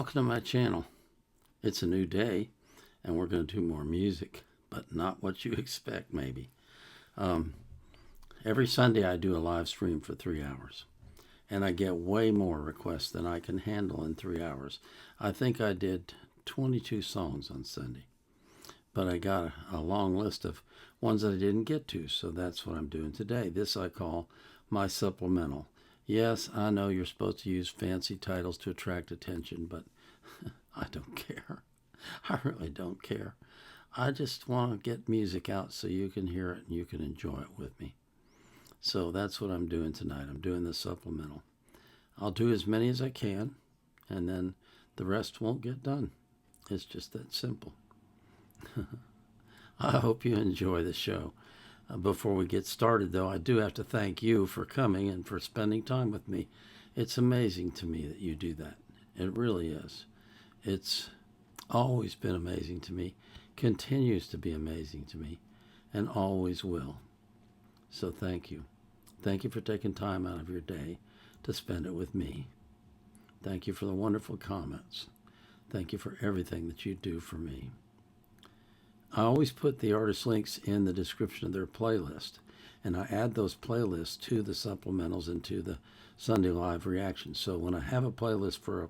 Welcome to my channel. It's a new day and we're going to do more music, but not what you expect maybe. Every Sunday I do a live stream for 3 hours and I get way more requests than I can handle in 3 hours. I think I did 22 songs on Sunday, but I got a long list of ones that I didn't get to, so that's what I'm doing today. This I call my supplemental. Yes, I know you're supposed to use fancy titles to attract attention, but I don't care. I really don't care. I just want to get music out so you can hear it and you can enjoy it with me. So that's what I'm doing tonight. I'm doing the supplemental. I'll do as many as I can, and then the rest won't get done. It's just that simple. I hope you enjoy the show. Before we get started, though, I do have to thank you for coming and for spending time with me. It's amazing to me that you do that. It really is. It's always been amazing to me, continues to be amazing to me, and always will. So thank you. Thank you for taking time out of your day to spend it with me. Thank you for the wonderful comments. Thank you for everything that you do for me. I always put the artist links in the description of their playlist, and I add those playlists to the supplementals and to the Sunday Live reactions. So when I have a playlist for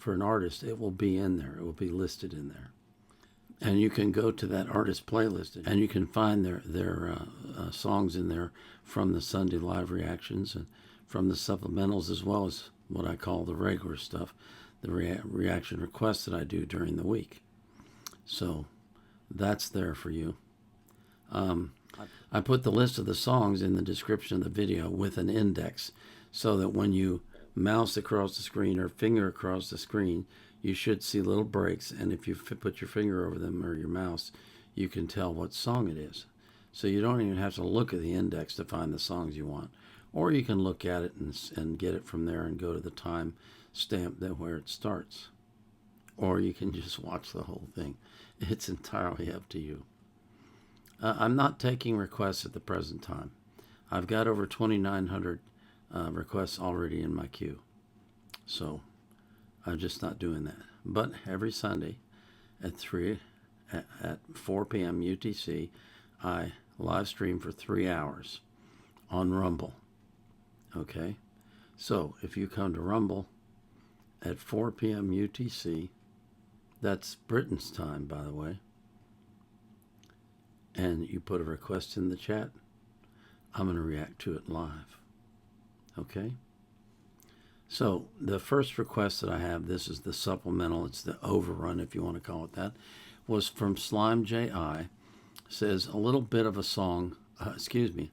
an artist, it will be in there. It will be listed in there. And you can go to that artist playlist and you can find their songs in there from the Sunday Live reactions and from the supplementals, as well as what I call the regular stuff, the reaction requests that I do during the week. So that's there for you. I put the list of the songs in the description of the video with an index so that when you mouse across the screen or finger across the screen, you should see little breaks, and if you put your finger over them or your mouse, you can tell what song it is. So you don't even have to look at the index to find the songs you want. Or you can look at it and get it from there and go to the time stamp where it starts. Or you can just watch the whole thing. It's entirely up to you. I'm not taking requests at the present time. I've got over 2,900 requests already in my queue. So I'm just not doing that. But every Sunday at 4 p.m. UTC, I live stream for 3 hours on Rumble. Okay? So if you come to Rumble at 4 p.m. UTC, that's Britain's time, by the way, and you put a request in the chat, I'm going to react to it live. Okay? So the first request that I have, this is the supplemental, it's the overrun if you want to call it that, was from Slime J.I. Says a little bit of a song, a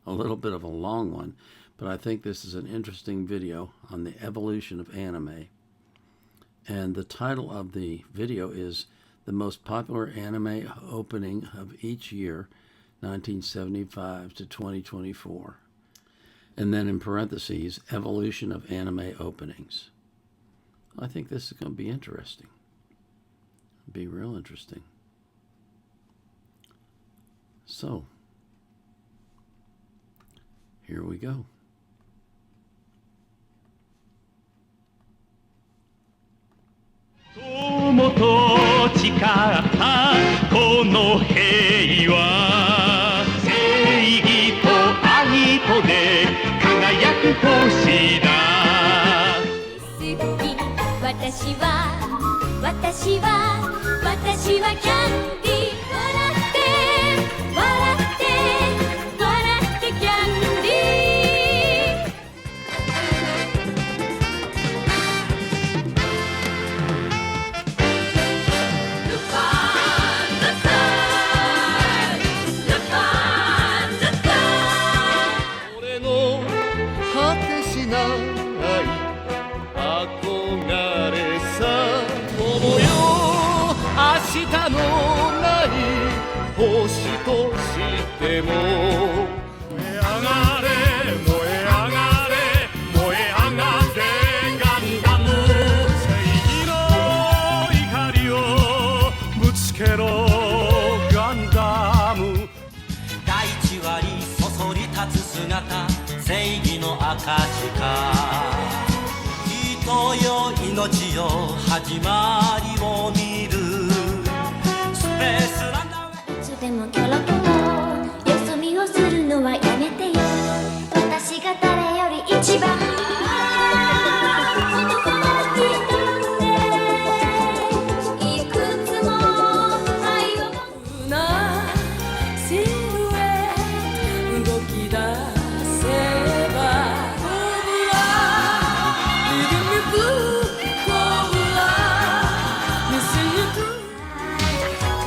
little bit of a long one, but I think this is an interesting video on the evolution of anime. And the title of the video is The Most Popular Anime Opening of Each Year, 1975 to 2024. And then in parentheses, Evolution of Anime Openings. I think this is going to be interesting. It'll be real interesting. So, here we go. 友と誓ったこの平和正義と愛とで輝く星だ好き私はキャンディー笑ってキャンディー俺の果てしない憧れさ友よ明日のない星としても燃え上がれ燃え上がれ燃え上がれガンダム正義の怒りをぶつけろガンダム大地割りそそり立つ姿正義の証か人よ祈命よ始まりを見るスペースランナーいつでもキョロキョロよそ見をするのはやめてよ私が誰より一番いくつも愛をなシルエット動き出せばリズムブルーコーラ見せゆく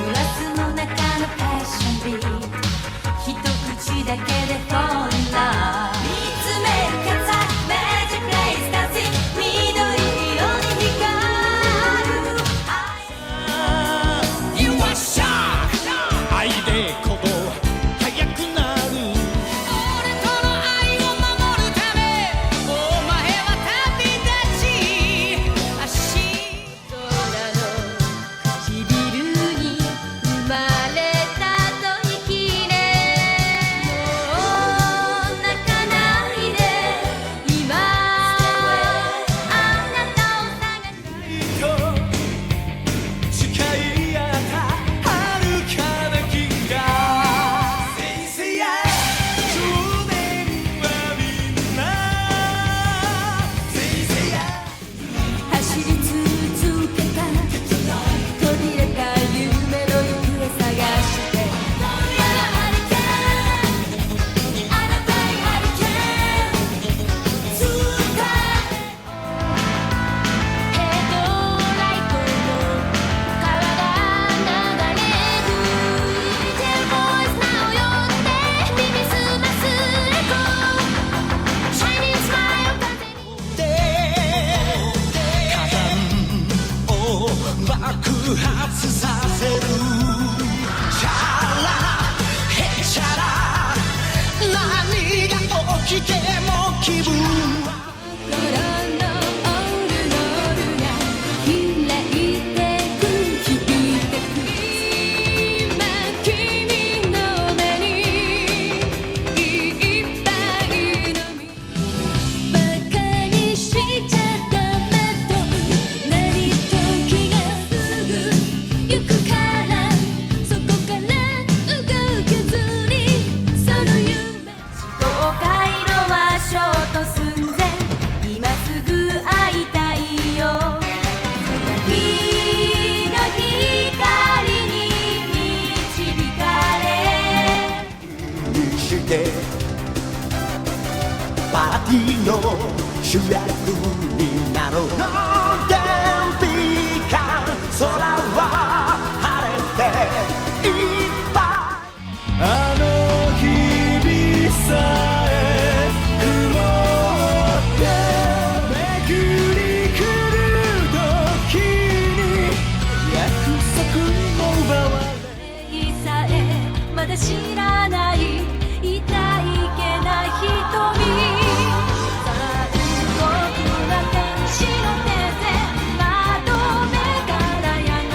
グラスの中のパッションビート一口だけでフォーラー見つめるキャッツアイマジックプレイスダンシング緑色に光る愛 You are shark 愛で鼓動速くなる俺との愛を守るためお前は旅立ち足空の唇に生まれたと生きれもう泣かないで今あなたを探し誓い合った遥かな銀河 Say yes 少年はみんな Say yes 走り続けた途切れた夢の行方探してハリケーンあなたにハリケーン使えヘッドライトの川が流れる Tell boys now 呼んで耳すませれこ Shining smile 風にを爆発させるチャラヘチャラ何が起きても気分は心のオールノールが開いてく響いてく今君の目にいっぱいのバカにしちゃダメと何時がすぐ行くからそこから動けずにその夢東海のはショート寸前今すぐ会いたいよ日の光に導かれしてパーティーの主役になろうの天日間空は晴れていっぱいあの日々さえ曇ってめくり来る時に約束も奪われさえまだ知らない痛いけな瞳残酷な天使の手でまとめからやが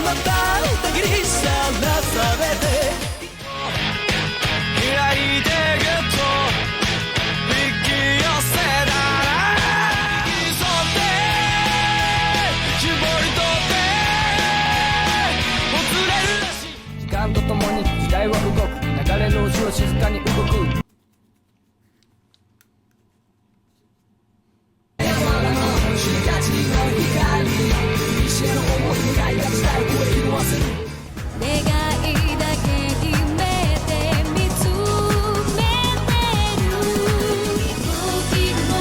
また歌切りさらされて開いてぐっと引き寄せたら引き添って絞り取ってほつれるらしい時間とともに時代は動く流れる星は静かに動く願いだけ秘めて見つめてる時も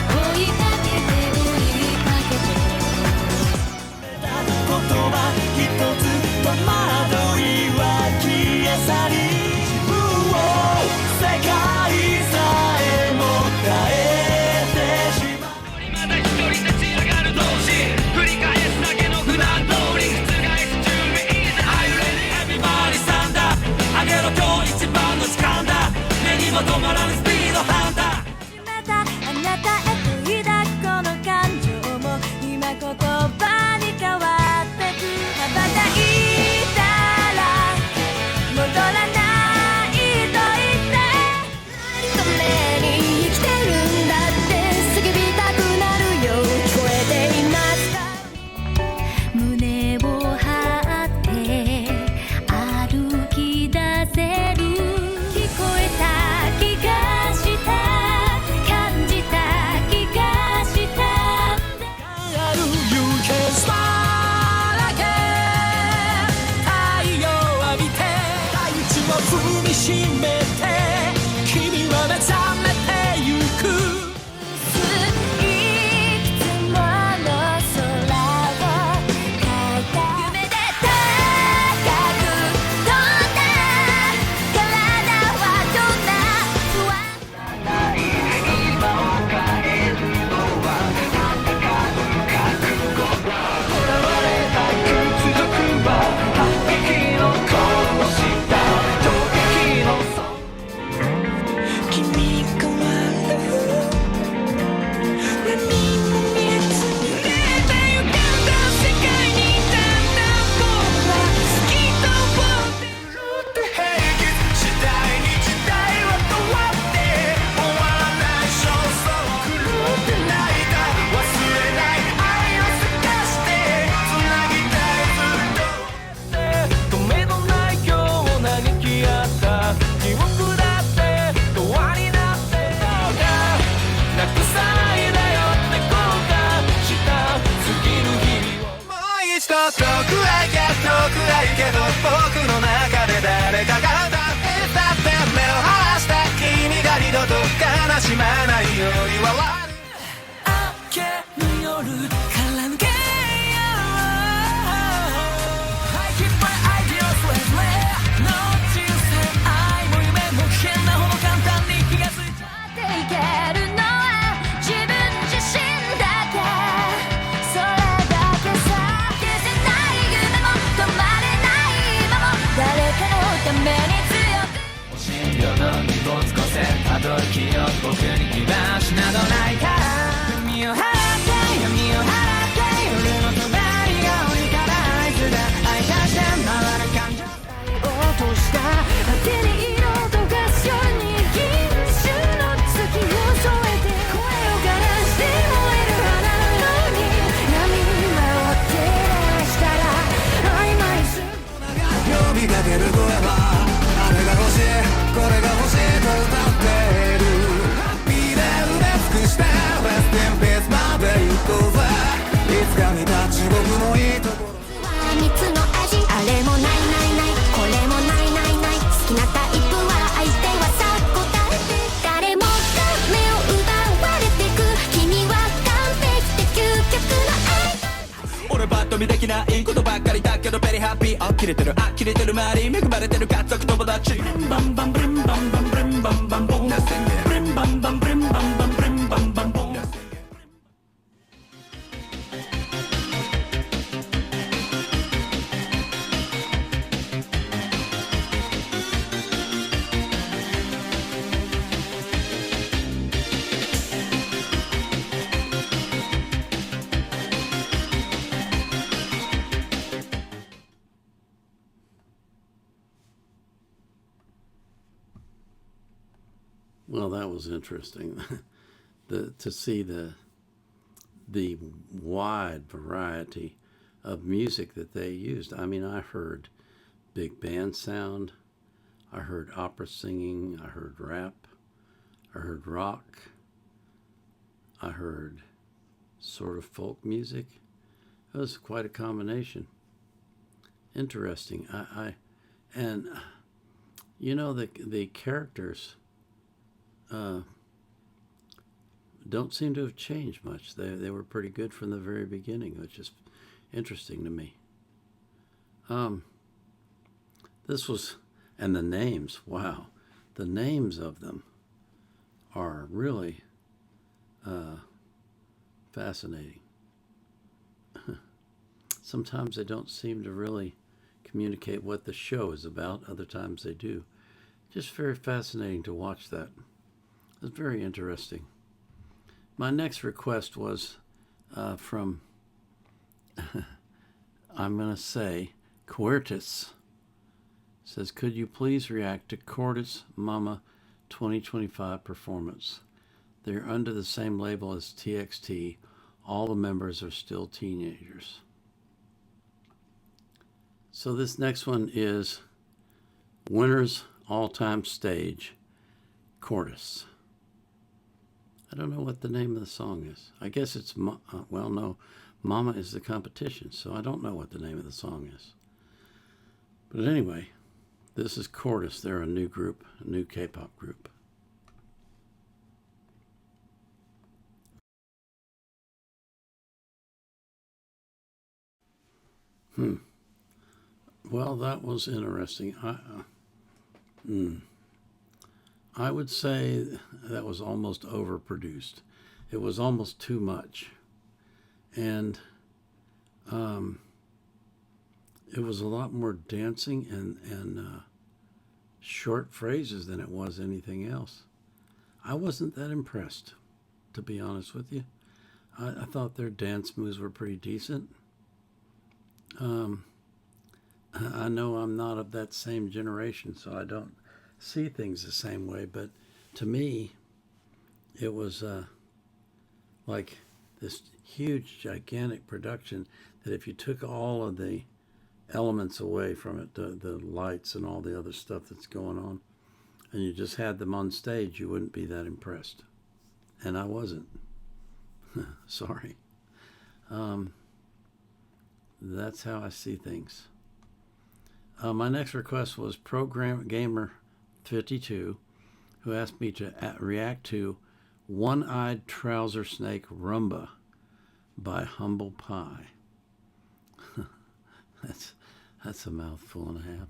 追いかけて追いかけて言葉一つ戸惑いは消え去り自分を世界さえも変えてしまうまた一人立ち上がる同士繰り返すだけの普段通り覆す準備 Easy Are you ready? Everybody stand up 上げろ今日一番の時間だ目にも止まらぬスピードハンターまたあなたへと抱くこの感情も今言葉に変わってく羽ばたいたら戻らないと言ってために生きてるんだって叫びたくなるよ聞こえていますか胸を張って歩き出せる聞こえた気がした感じた気がしたある You can smile again 太陽浴びて大地を踏みしめて君は目覚めてゆくいくつもの空を描いた夢で高く飛んだ体はどんな不安君変わる何も見えずに浮かんだ世界にだんだん僕は透き通ってるって平気次第に時代は変わって終わらない焦燥狂って泣いた忘れない愛を探して繋ぎたいずっと止めのない今日を嘆き合った記憶だって永遠になってそうかなくさないだよって後悔した過ぎる日々をもう一度遠くへ行けど僕の中で誰かが歌ってたって目を離した君が二度と悲しまないように笑う明けぬ夜から抜けよう I keep my ideas lately の人生愛も夢も変なほど簡単に気がついちゃうっていけるのは自分自身だけそれだけさ消せない夢も止まれない今も誰かのために強く心情の荷物越せたどる気よ僕に気晴しなどないから海を払って闇を払って夜の隣が鬼から合図だ愛化して回る感情落とした果てに色とがすように銀種の月を添えて声を枯らして燃える花のように闇に舞って照らしたら曖昧す呼びかける声はあれが欲しいこれが欲しいと歌っているハッピーで埋め尽くして Rest in peace まで行こうぜいつか見た地獄のいいところ蜜の味あれもないないないこれもないないない好きなタイプは相手はさ答えて誰もが目を奪われてく君は完璧で究極の愛俺ばっと見できないことばっかりだけどベリーハッピー呆れてる呆れてる周り恵まれてる家族友達ブリンバンバンブリンバンバンブリンバンバンボンブリンバンバンブリンバンバンブリンバンバンボン Well, that was interesting. To see the wide variety of music that they used. I mean, I heard big band sound, I heard opera singing, I heard rap, I heard rock, I heard sort of folk music. It was quite a combination. Interesting. And you know, the characters don't seem to have changed much. They were pretty good from the very beginning, which is interesting to me. This was, and the names, wow. The names of them are really fascinating. Sometimes they don't seem to really communicate what the show is about. Other times they do. Just very fascinating to watch that. It's very interesting. My next request was from, I'm going to say, Quertus. Says, could you please react to Cordis Mama 2025 performance? They're under the same label as TXT. All the members are still teenagers. So this next one is Winner's All-Time Stage, Cordis. I don't know what the name of the song is. I guess it's, well, no, Mama is the competition, so I don't know what the name of the song is. But anyway, this is Cordis. They're a new group, a new K-pop group. Well, that was interesting. I would say that was almost overproduced. It was almost too much. And it was a lot more dancing and short phrases than it was anything else. I wasn't that impressed, to be honest with you. I thought their dance moves were pretty decent. I know I'm not of that same generation, so I don't see things the same way, but to me, it was like this huge, gigantic production that if you took all of the elements away from it, the lights and all the other stuff that's going on, and you just had them on stage, you wouldn't be that impressed. And I wasn't. Sorry. That's how I see things. My next request was Program Gamer 52, who asked me to react to One-Eyed Trouser Snake Rumba by Humble Pie. That's a mouthful and a half.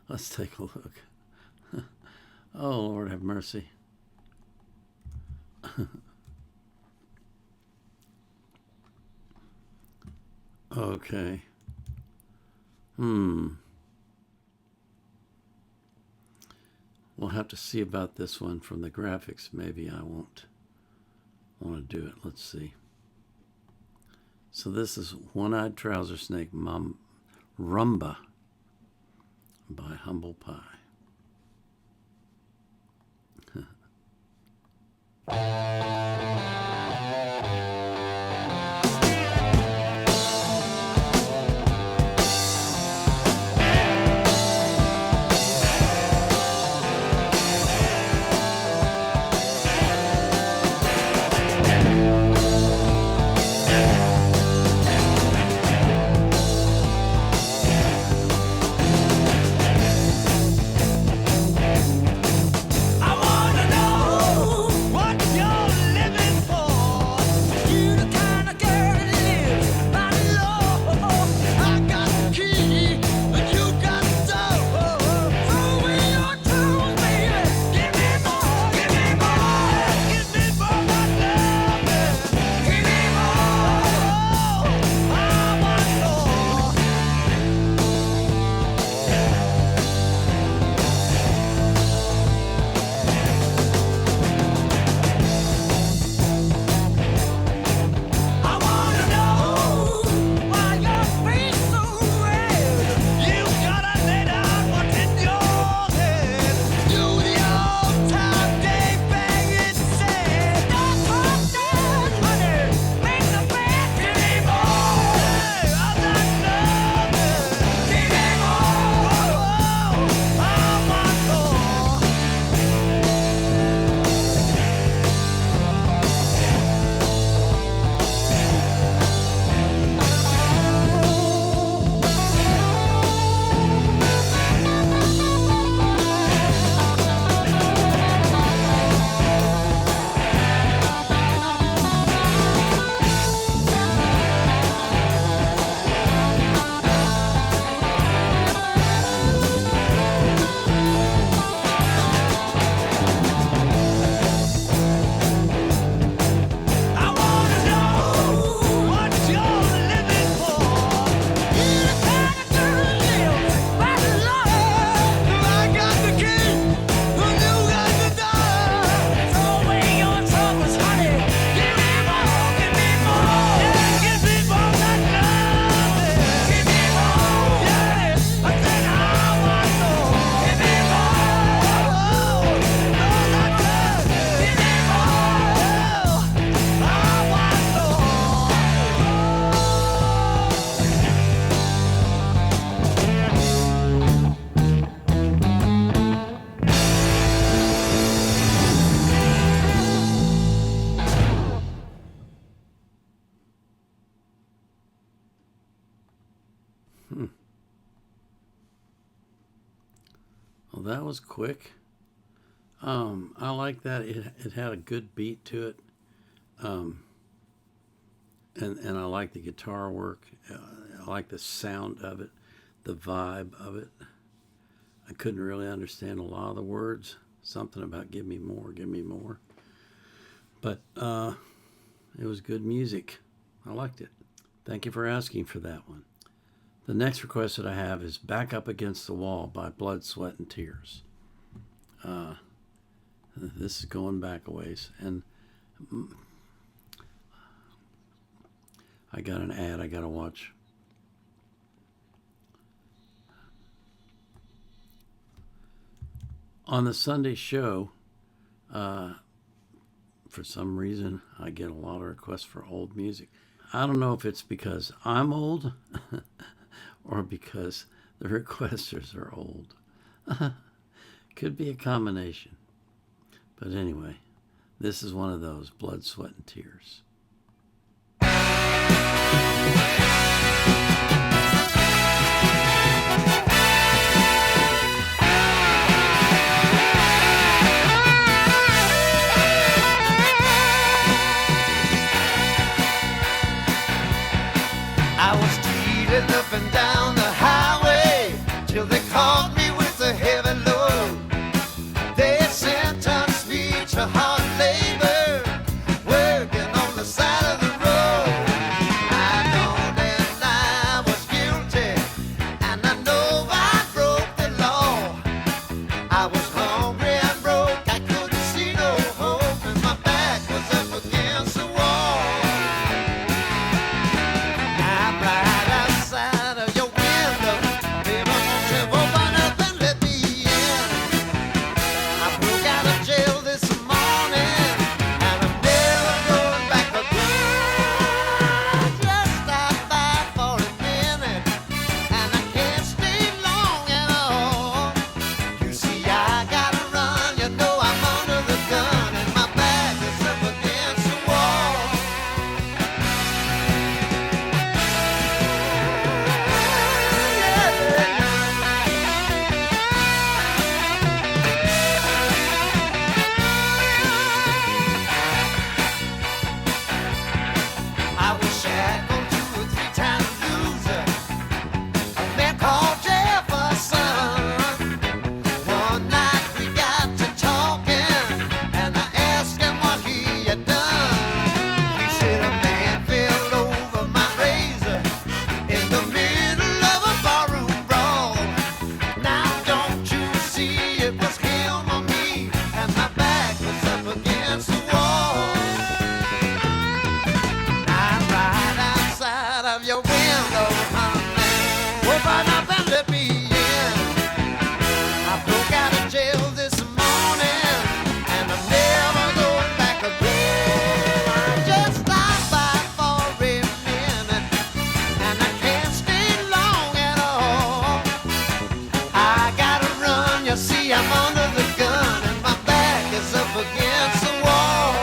Let's take a look. Oh, Lord have mercy. Okay. We'll have to see about this one from the graphics. Maybe I won't want to do it. Let's see. So this is One-Eyed Trouser Snake Rumba by Humble Pie. I wanna know what you're living Well, that was quick. I like that. It had a good beat to it. And I like the guitar work. I like the sound of it, the vibe of it. I couldn't really understand a lot of the words. Something about give me more, give me more. But it was good music. I liked it. Thank you for asking for that one. The next request that I have is Back Up Against the Wall by Blood, Sweat, and Tears. This is going back a ways. And I got an ad I got to watch. On the Sunday show, for some reason, I get a lot of requests for old music. I don't know if it's because I'm old or because the requesters are old. Could be a combination. But anyway, this is one of those, Blood, Sweat, and Tears. I was speeding up and down the highway till they caught me with a heavy load. They sentenced me to hard labor, working on the side of the road. I know that I was guilty, and I know I broke the law. I was hungry and broke, I couldn't see no hope, and my back was up against the wall. I'm right outside of your window, baby, won't you open up and let me in? I broke out of jail this morning, and I'm never going back again. Just stop by for a minute, and I can't stay long at all. You see, I gotta run, you know I'm under the gun, and my back is up against the wall. I was shackled to a 3-time loser, a man called Jefferson. One night we got to talking, and I asked him what he had done. He said a man fell over my razor in the middle of a barroom brawl. Now don't you see it was him or me, and my back was up against the wall. I'm right outside of your window, honey. Open up and let me in. I broke out of jail this morning, and I'm never going back again. I just stopped by for a minute, and I can't stay long at all. I gotta run, you see, I'm under the gun, and my back is up against the wall.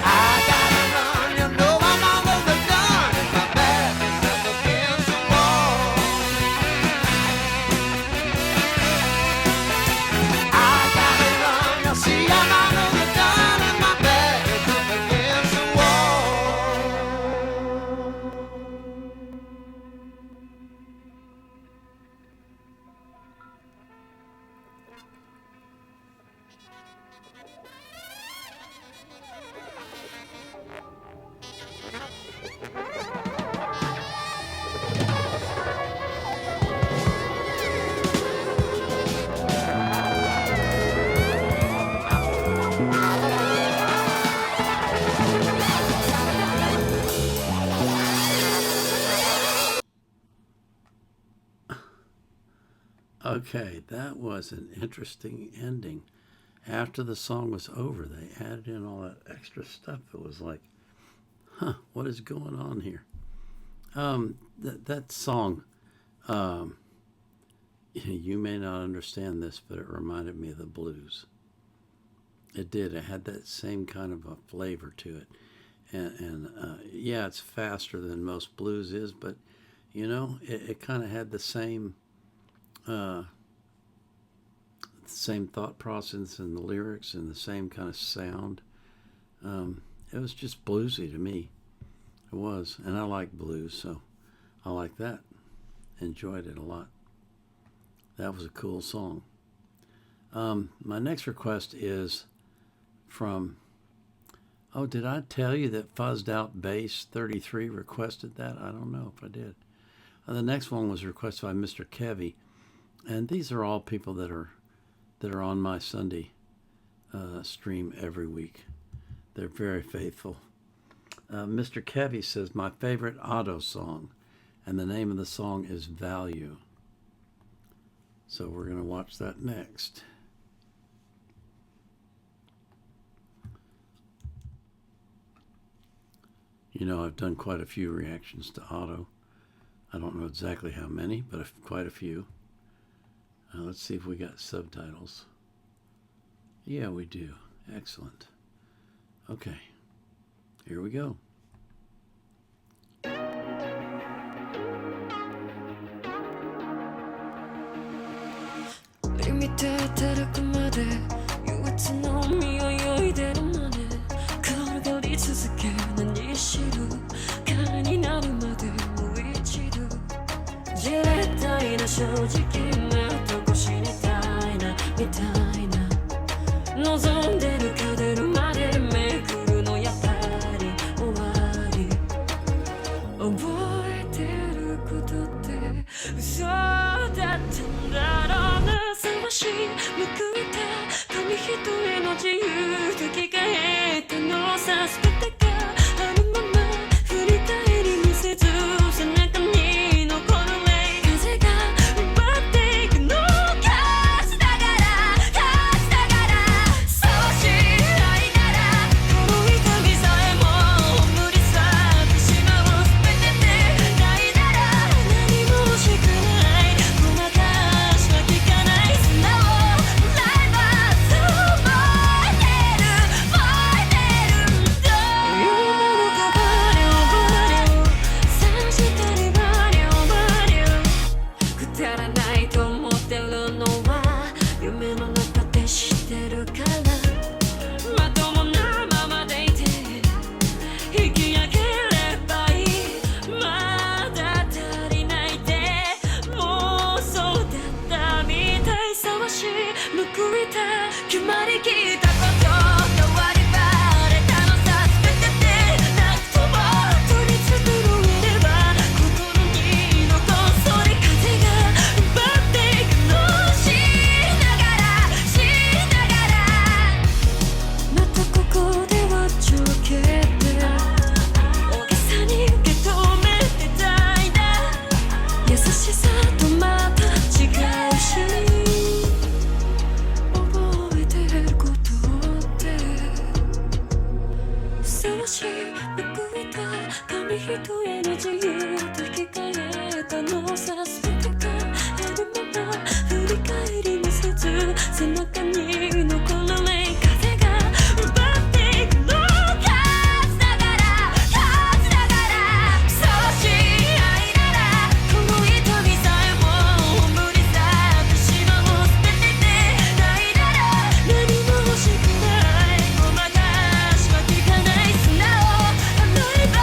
I gotta run, you know I'm under the gun, and my back is up against the wall. I gotta run, you see I'm under the gun, and my back is up against the wall. Okay, that was an interesting ending. After the song was over, they added in all that extra stuff. It was like, what is going on here? That song, you may not understand this, but it reminded me of the blues. It did. It had that same kind of a flavor to it. and yeah, it's faster than most blues is, but it kind of had the same thought process in the lyrics and the same kind of sound. It was just bluesy to me. It was, and I like blues, so I like that. Enjoyed it a lot. That was a cool song. My next request is from, oh, did I tell you that Fuzzed Out Bass 33 requested that? I don't know if I did. The next one was requested by Mr. Kevy, and these are all people that are on my Sunday stream every week. They're very faithful. Mr. Kevy says, my favorite Otto song, and the name of the song is Value. So we're going to watch that next. I've done quite a few reactions to Otto. I don't know exactly how many, but quite a few. Let's see if we got subtitles. Yeah, we do. Excellent. Okay, here we go. リミテートくまで憂鬱の身を泳いでるまで転がり続け何しろ彼になるまでもう一度じれったいな正直目とこ死にたいなみたいな望んでるか出るまでめくるのやっぱり終わり覚えてることって嘘だったんだろうな探しむくいた紙一重の自由と着替えたのさ全てがあるまま振り返り見せず背中に残る風が奪っていくの貸したからそうしないならこの痛みさえも無理さってしまう全てでないなら何も欲しくないごまかしは聞かない素直ライバーそう覚えてるんだ言うものがバリョバリョ探したりバリョバリョくだらないと思ってるのは夢の中で知ってるからまともなままでいて引き上げればいいまだ足りないでもうそうだったみたい探し報いた決まりきったこと変わりバレたのさ全てでなくとも取り繕えれば心に残そり風が奪っていくのしながらまたここではちょけて大げさに受け止めてたいな優しさとまた違うし覚えてることって探し報いた紙一重の自由と引き換えたのさ全てがあるまま振り返り見せず背中に残る風が奪っていくの貸したからそうしないならこの痛みさえも無理さってしまう全てでないなら何も欲しくないごまかしは聞かない素直洗えば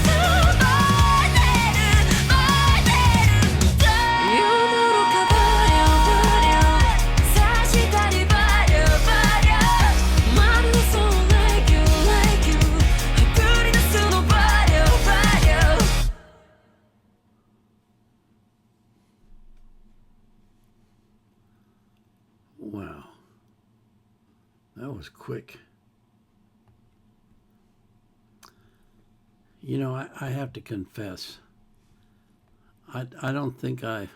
そう覚えてるんだ言うものかバリョバリョ察したりバリョバリョまるでそう like you 繰り出すのバリョバリョ Wow. That was quick. I have to confess, I don't think I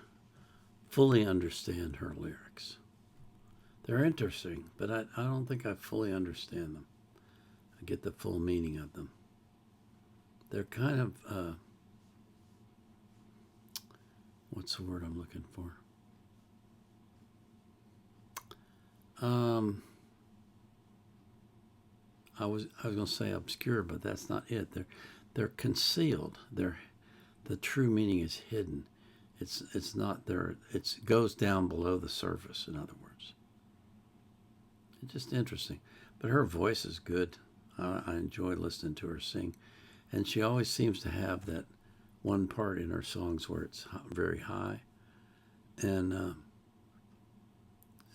fully understand her lyrics. They're interesting, but I don't think I fully understand them. I get the full meaning of them. They're kind of, what's the word I'm looking for? I was going to say obscure, but that's not it. They're concealed. The true meaning is hidden. It's not there. It goes down below the surface. In other words, it's just interesting. But her voice is good. I enjoy listening to her sing, and she always seems to have that one part in her songs where it's very high, and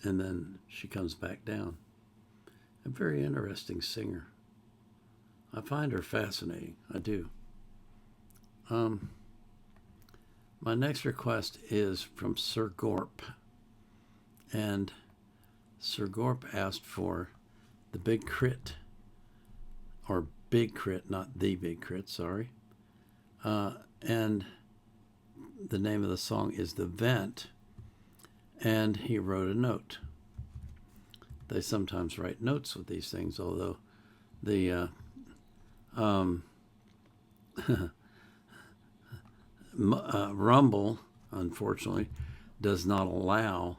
then she comes back down. A very interesting singer. I find her fascinating. I do. My next request is from Sir Gorp. And Sir Gorp asked for the Big Crit, or Big Crit, not the Big Crit, sorry. And the name of the song is The Vent. And he wrote a note. They sometimes write notes with these things, although the Rumble, unfortunately, does not allow,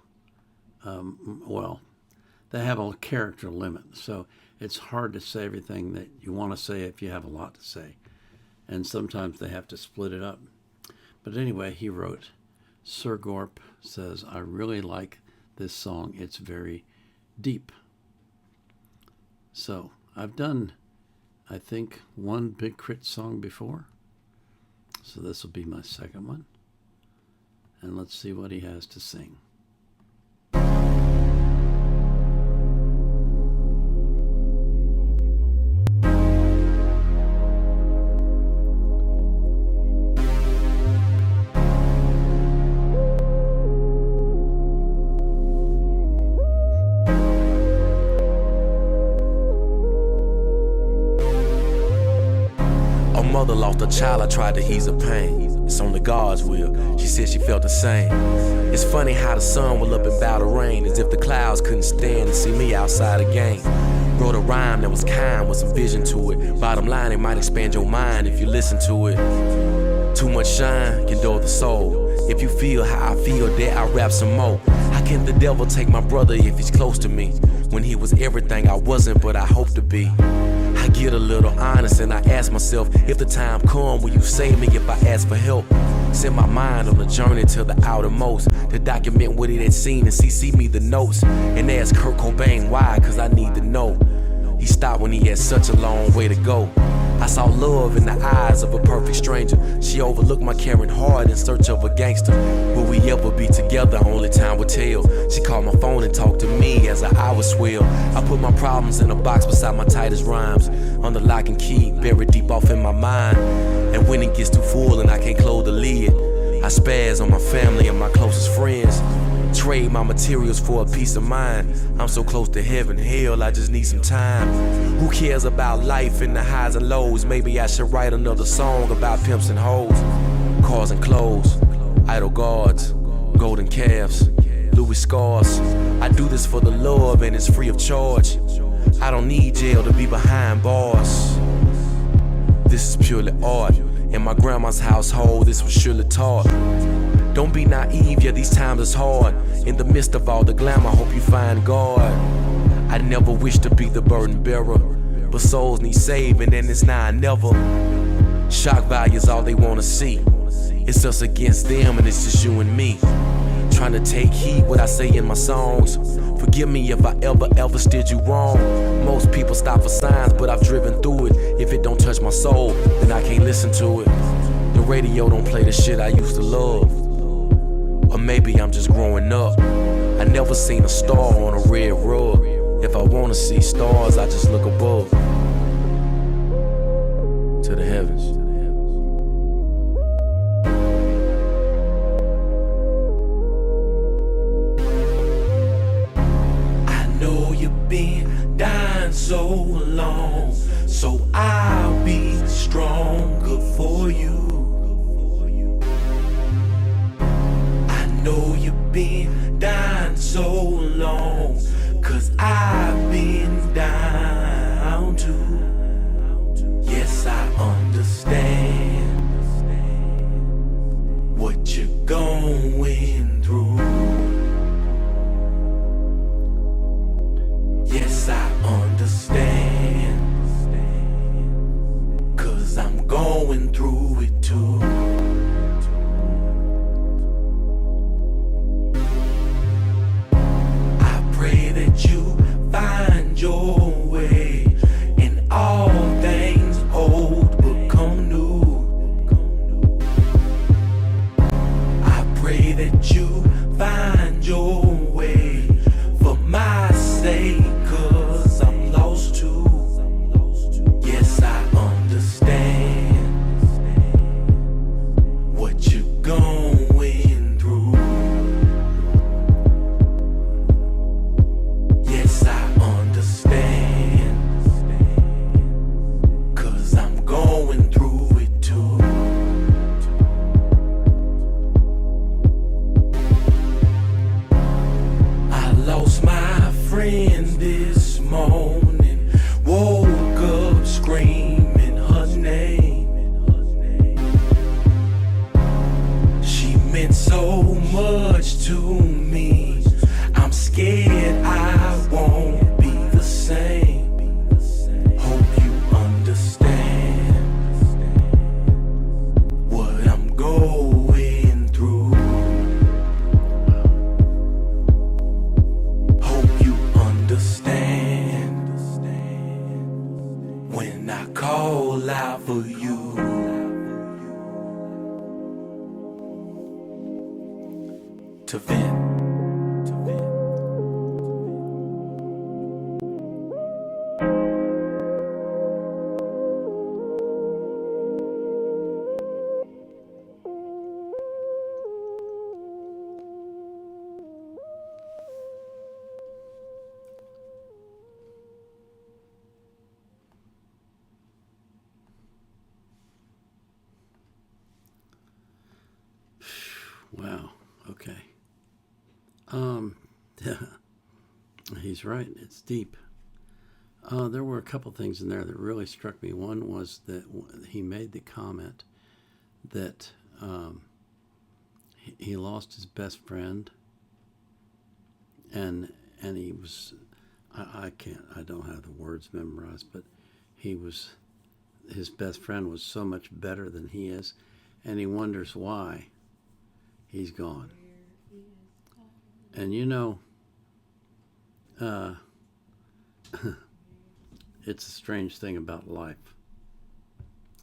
they have a character limit, so it's hard to say everything that you want to say if you have a lot to say. And sometimes they have to split it up. But anyway, he wrote, Sir Gorp says, I really like this song. It's very deep. So I've done, I think, one Big Crit song before. So this will be my second one. And let's see what he has to sing. Mother lost a child, I tried to ease her pain. It's on the God's will, she said she felt the same. It's funny how the sun will up and bow to rain, as if the clouds couldn't stand to see me outside again. Wrote a rhyme that was kind with some vision to it. Bottom line, it might expand your mind if you listen to it. Too much shine can dull the soul. If you feel how I feel, dare I rap some more. How can the devil take my brother if he's close to me, when he was everything I wasn't but I hope to be? I get a little honest and I ask myself, if the time come, will you save me if I ask for help? Send my mind on a journey to the outermost, to document what it had seen and CC me the notes. And ask Kurt Cobain why, cause I need to know. He stopped when he had such a long way to go. I saw love in the eyes of a perfect stranger. She overlooked my caring heart in search of a gangster. Will we ever be together? Only time will tell. She called my phone and talked to me as her hours swell. I put my problems in a box beside my tightest rhymes, on the lock and key, buried deep off in my mind. And when it gets too full and I can't close the lid, I spaz on my family and my closest friends. Trade my materials for a peace of mind. I'm so close to heaven, hell, I just need some time. Who cares about life and the highs and lows? Maybe I should write another song about pimps and hoes, cars and clothes, idol gods, golden calves, Louis scars. I do this for the love and it's free of charge. I don't need jail to be behind bars. This is purely art. In my grandma's household, this was surely taught. Don't be naive, yeah, these times is hard. In the midst of all the glamour, hope you find God. I never wish to be the burden bearer, but souls need saving and it's now or never. Shock value is all they wanna see. It's us against them and it's just you and me. Trying to take heed what I say in my songs. Forgive me if I ever steered you wrong. Most people stop for signs, but I've driven through it. If it don't touch my soul, then I can't listen to it. The radio don't play the shit I used to love. Or maybe I'm just growing up. I never seen a star on a red rug. If I wanna see stars, I just look above to the heavens. I know you've been dying so long, so I'll be stronger for you. Know you've been dying so long, cause I've been down too. Yes, I understand. to me. I'm scared I won't be the same. Hope you understand what I'm going through. Hope you understand when I call out for you. To vent. Wow. Okay. Yeah, he's right. It's deep. There were a couple things in there that really struck me. One was that he made the comment that he lost his best friend, and he was, I don't have the words memorized, but his best friend was so much better than he is, and he wonders why he's gone. And you know, it's a strange thing about life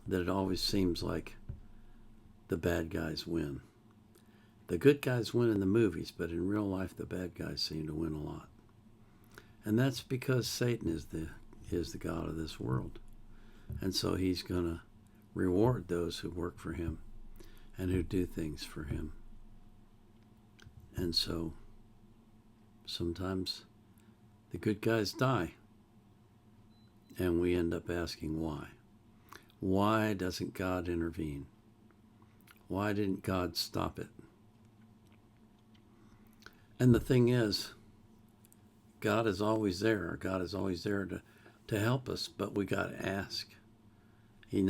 that it always seems like the bad guys win. The good guys win in the movies, but in real life the bad guys seem to win a lot. And that's because Satan is the god of this world. And so he's going to reward those who work for him and who do things for him. And so sometimes the good guys die, and we end up asking why. Why doesn't God intervene? Why didn't God stop it? And the thing is, God is always there. God is always there to help us, but we got to ask. He's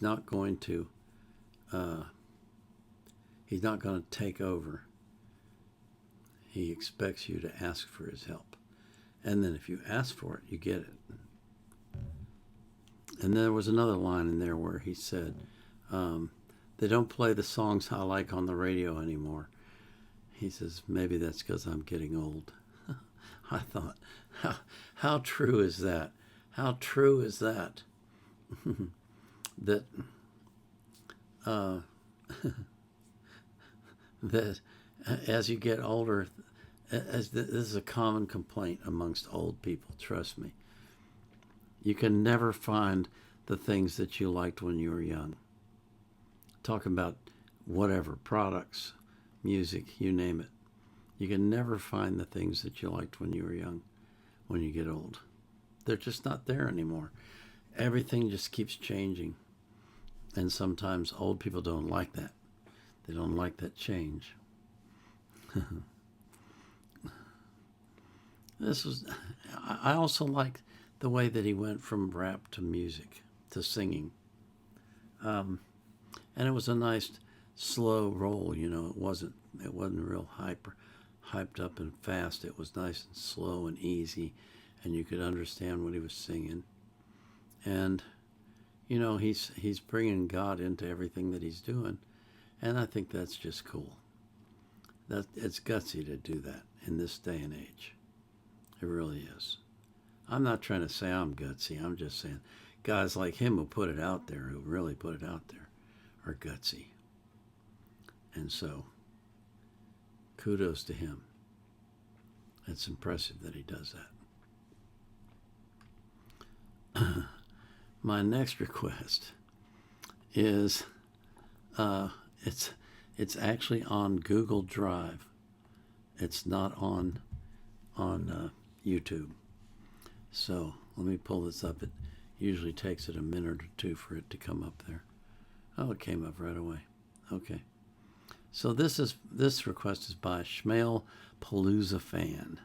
not going to take over. He expects you to ask for his help. And then if you ask for it, you get it. And there was another line in there where he said, they don't play the songs I like on the radio anymore. He says, maybe that's because I'm getting old. I thought, how true is that? How true is that? that that as you get older, this is a common complaint amongst old people, trust me. You can never find the things that you liked when you were young. Talk about whatever, products, music, you name it. You can never find the things that you liked when you were young when you get old. They're just not there anymore. Everything just keeps changing. And sometimes old people don't like that. They don't like that change. I also like the way that he went from rap to music to singing. And it was a nice slow roll, you know. It wasn't real hyped up and fast. It was nice and slow and easy, and you could understand what he was singing. And you know, he's bringing God into everything that he's doing, and I think that's just cool. That it's gutsy to do that in this day and age. It really is. I'm not trying to say I'm gutsy. I'm just saying guys like him who put it out there, who really put it out there, are gutsy. And so, kudos to him. It's impressive that he does that. My next request is, it's actually on Google Drive. It's not on YouTube. So let me pull this up. It usually takes it a minute or two for it to come up there. Oh, it came up right away. Okay. So this request is by Shmael Palooza Fan.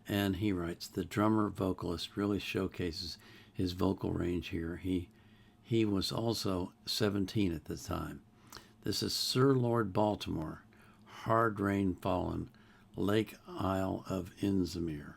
And he writes, the drummer vocalist really showcases his vocal range here. He was also 17 at the time. This is Sir Lord Baltimore, Hard Rain Fallen, Lake Isle of Innsmouth.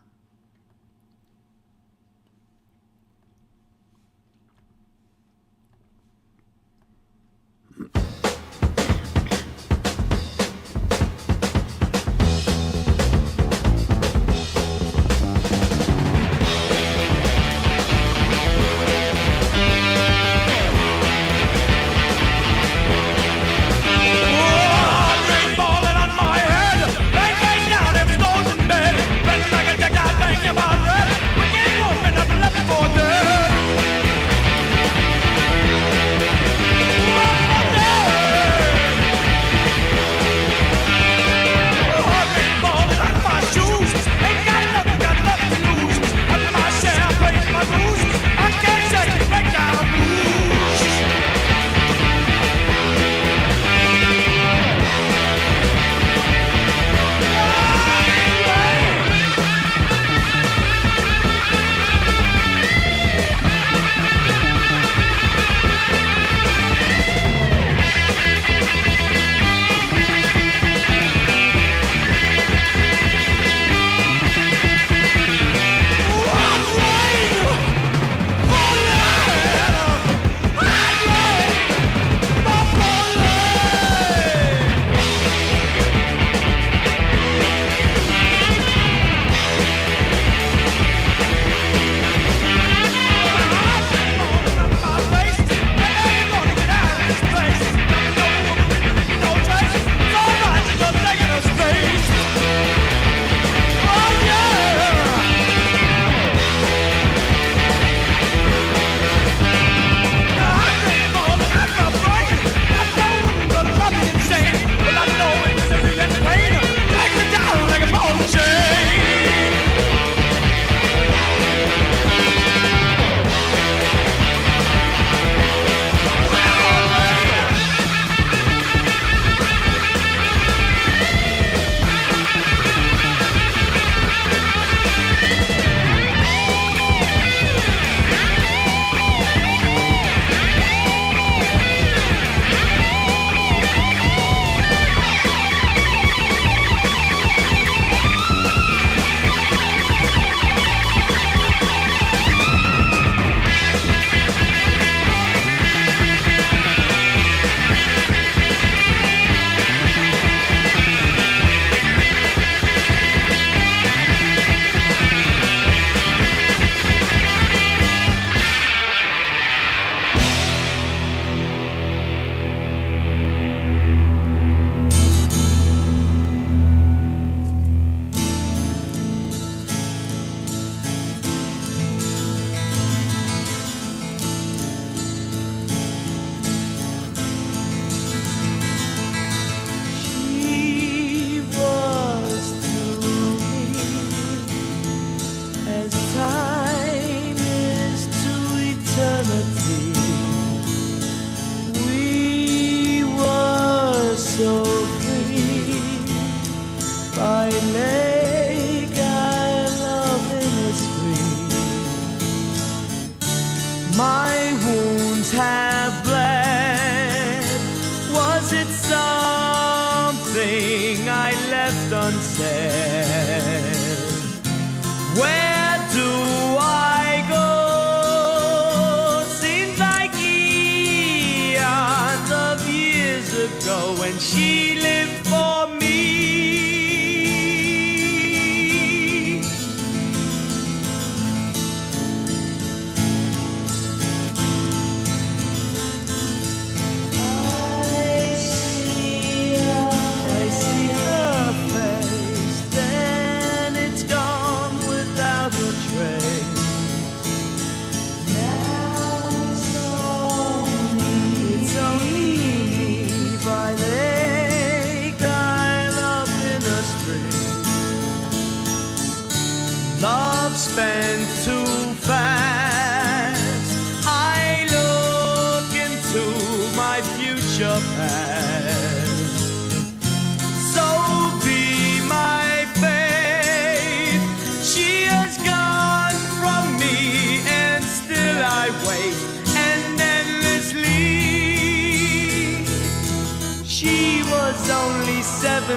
She was was only 17,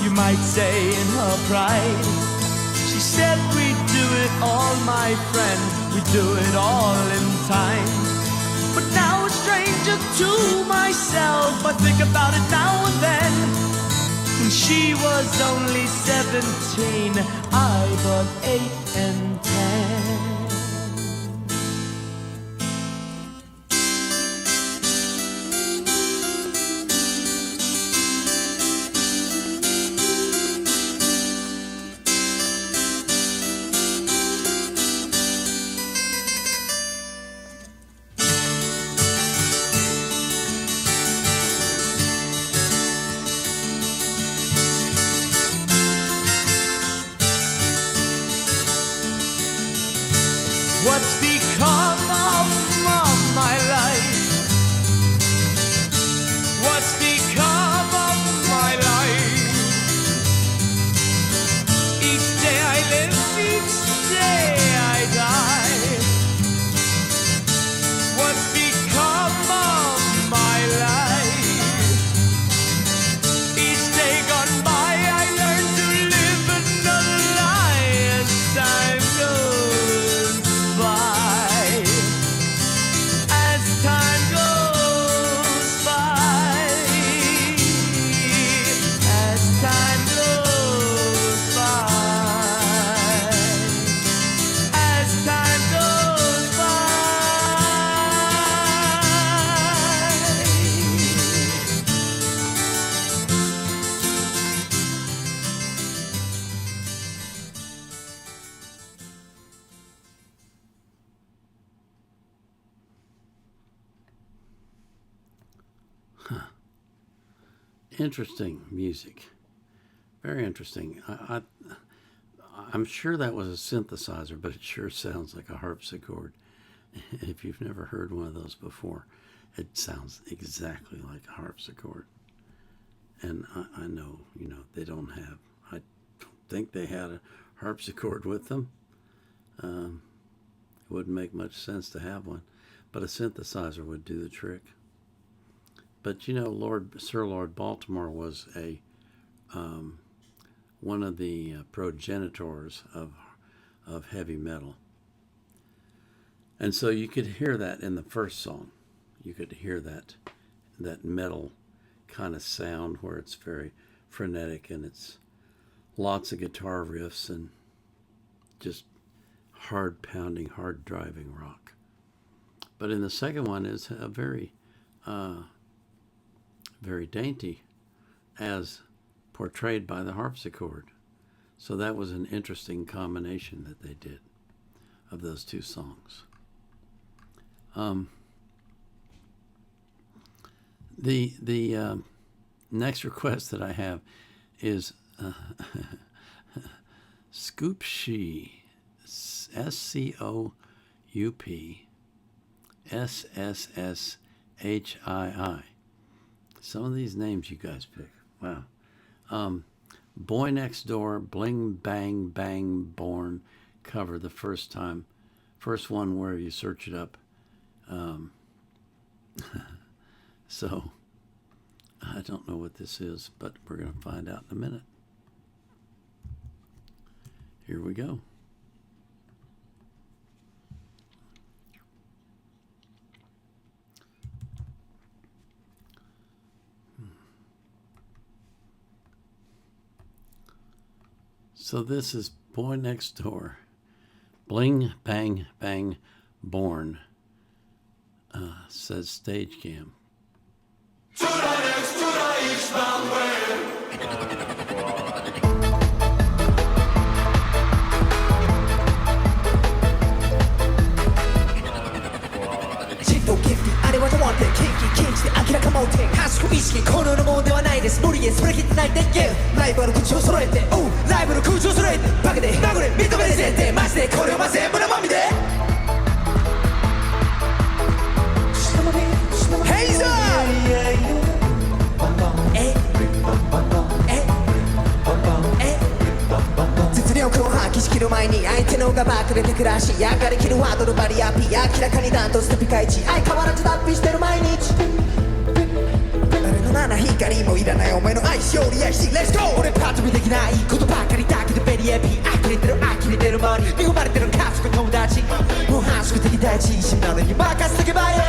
you might say in her pride. She said we'd do it all, my friend, we'd do it all in time. But now a stranger to myself, I think about it now and then. When she was only 17, I was 8 and 10. What's become of my life? What's become of my life? Each day I live, each day I die. What's become of my life? Each day gone by, I learn to live another lie as time goes by. As time goes by. As time goes by. As time goes by. Interesting music. Very interesting. I'm sure that was a synthesizer, but it sure sounds like a harpsichord. If you've never heard one of those before, it sounds exactly like a harpsichord. And I know, they don't have, I don't think they had a harpsichord with them. It wouldn't make much sense to have one, but a synthesizer would do the trick. But Sir Lord Baltimore was one of the progenitors of heavy metal, and so you could hear that in the first song. You could hear that metal kind of sound where it's very frenetic and it's lots of guitar riffs and just hard pounding, hard driving rock. But in the second one is a very dainty, as portrayed by the harpsichord. So that was an interesting combination that they did of those two songs. The next request that I have is Scoop Shee, SCOUP SSSHII. Some of these names you guys pick. Wow. Boy Next Door, Bling Bang Bang Born cover the first one where you search it up. So I don't know what this is, but we're going to find out in a minute. Here we go. So this is Boy Next Door, Bling Bang Bang Born, says Stagecam. Gifty あれはと思ってキンキンキンして明らか盲点賢い意識この世のものではないです無理へそれきってないでゲーライバル口を揃えてライバル口を揃えてバカで殴れ認めれぜってマジでこれをま全部のまみでヘイザー実力を発揮しきる前に相手のがバックで手暮らしやがりきるワードのバリアピ明らかにダントツでピカイチ相変わらず脱皮してる毎日誰の七光も入らないお前の愛しより愛し Let's go 俺パッと見できないことばかりだけどベリーエピ呆れてる呆れてる周り恵まれてる家族友達もう反則的第一心なのに任せとけばいい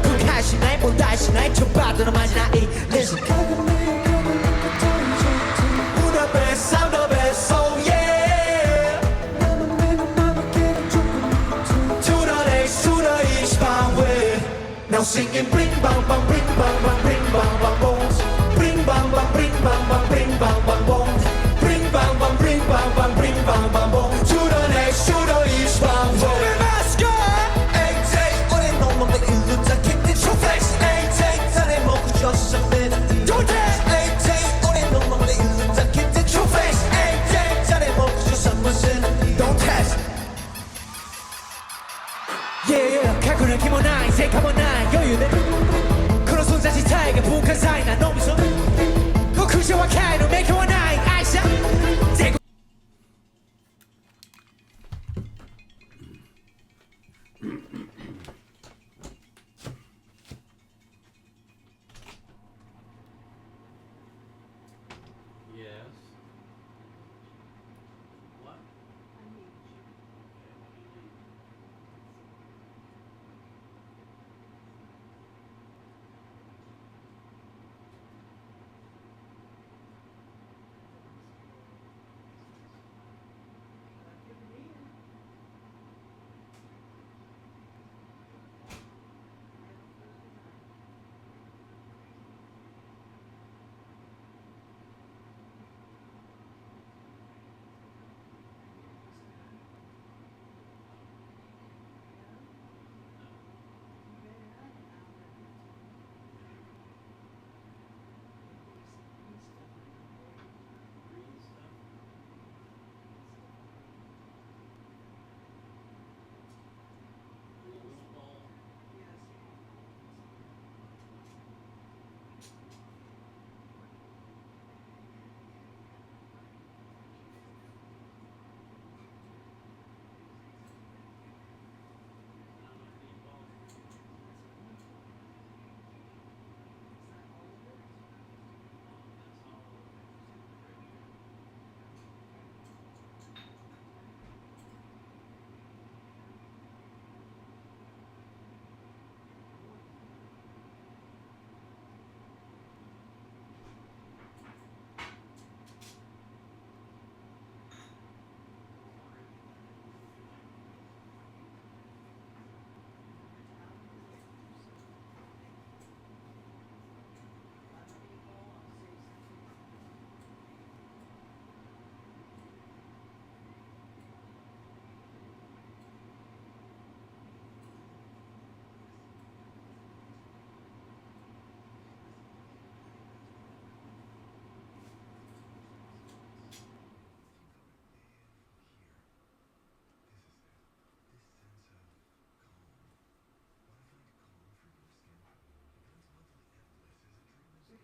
後悔しない問題しないちょっバットのまじない Listen Una vez, una vez, oh yeah Today, today is my way Now singing bring bang bang, bring bang bang, bring bang bang bones Bring bang bang, bring bang bang, bring bang bang bones Bring bang bang, bring bang bang, bring bang bang bones Today, today is my way Let's go! Hey, hey,俺のままいるだけで Show face! Hey, hey, 誰も苦情させない Don't dance! Hey, hey, 俺のままいるだけで Show face! Hey, hey, 誰も苦情させない Don't test! Yeah, yeah, 過去な気もない成果もない余裕でこの存在自体が文化財な脳みそ極上は会の免許はない愛者全国 Yes. What?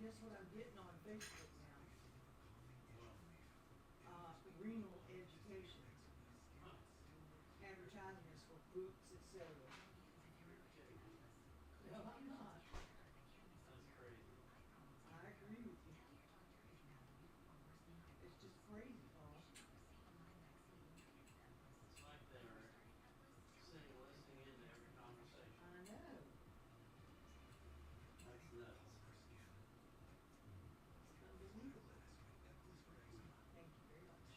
Guess what I'm getting on Facebook now? Renal education. Advertisements for books, etc. No, I'm not. That's crazy. I agree with you. It's just crazy, Paul. It's like they're listening into every conversation. I know. That's nuts. Unbelievable. Thank you very much.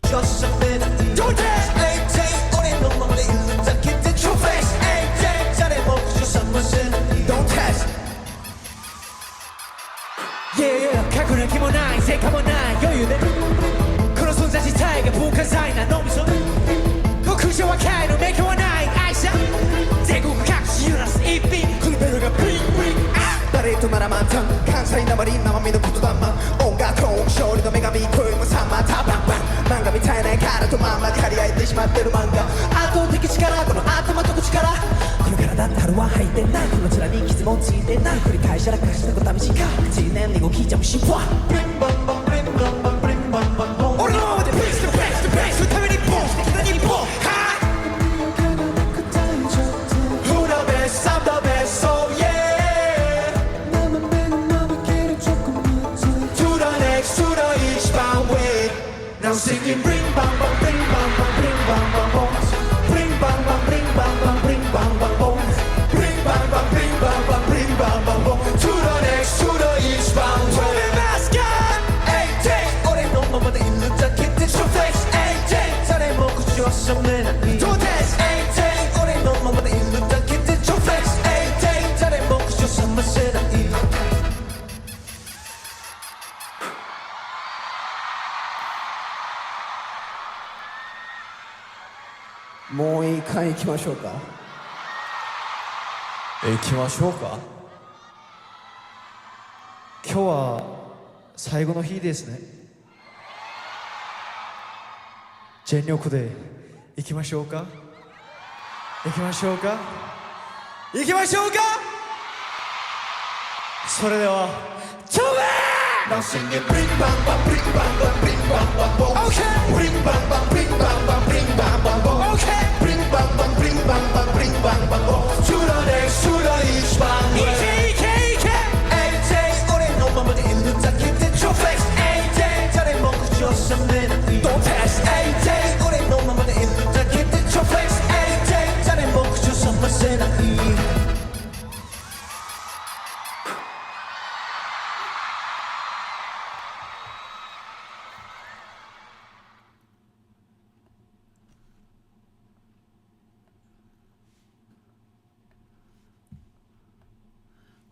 Just something Don't dance! Hey, hey, 俺のままでいるだけで True face! Hey, hey, 誰も苦情させない Don't test! Yeah, yeah, 過去な気もない成果もない余裕でこの存在自体が文化財な脳みそ極上は会の免許はない愛者全国各地揺らす一品このベルがブリンブリン 말이 또 나라만탕 간사이 나발이 나만 믿는 구두단만 온갖 공쇼리 너 메가미 고용은 삼만 다방방 망감이 타이네 가라 또 맘마 카리아의 뜻이 맛대로 망가 아또 되게 치가라この頭と口からこの体하루は入ってないこの面に傷もついてない繰り返しらかしたこと試しか口に念にご聞いちゃうしわブリンバンバンブリンバンバンブリンバンバンボン俺のままでプレスとプレスとプレスするためにボンしてきた日本はWho the best I'm the best so yeah To the next to the eastbound way Now singing bring bang bang bring bang bang bring bang bang boom Bring bang bang bring bang bang bring bang bang boom Bring bang bang bring bang bang bring bang bang boom To the next to the eastbound way To the basket AJ俺のままでいるだけで Show face AJ 誰も口を閉めないどうです AJ 俺のままでいるだけで Show face AJ 誰も口を閉ませないもう一回行きましょうか行きましょうか。今日は最後の日ですね。全力で行きましょうか。行きましょうか。行きましょうか。それでは飛べ。Now sing it, bring bang bang, bring bang bang, bring bang bang boom. Okay. Bring bang bang, bring bang bang, bring bang bang boom. Okay. Bring bang bang, bring bang bang, bring bang bang boom. To the next, to the east bang way. AJ, 俺のままでいるだけで Show face. AJ, 誰も口を閉めない。Don't test. AJ, 俺のままでいるだけで Show face. AJ, 誰も口を閉ませない。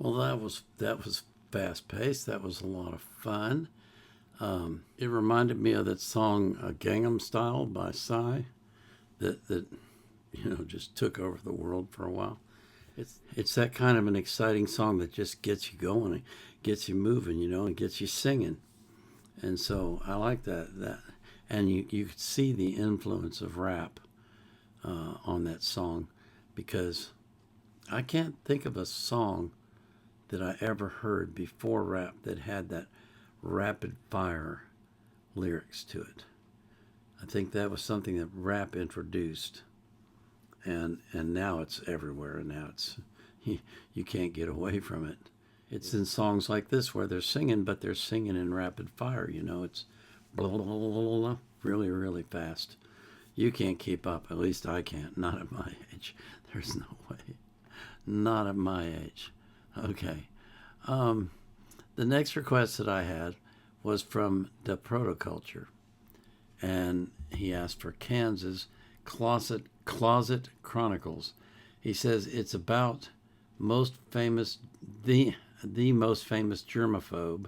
Well, that was fast paced. That was a lot of fun. It reminded me of that song "Gangnam Style" by Psy, that just took over the world for a while. It's that kind of an exciting song that just gets you going, and gets you moving, and gets you singing. And so I like that. And you could see the influence of rap on that song, because I can't think of a song that I ever heard before rap that had that rapid fire lyrics to it. I think that was something that rap introduced, and now it's everywhere, and now it's you can't get away from it. It's in songs like this where they're singing, but they're singing in rapid fire. It's blah, blah, blah, blah, blah, really, really fast. You can't keep up. At least I can't. Not at my age. There's no way. Not at my age. Okay. The next request that I had was from the Protoculture, and he asked for Kansas Closet Chronicles. He says it's about the most famous germaphobe,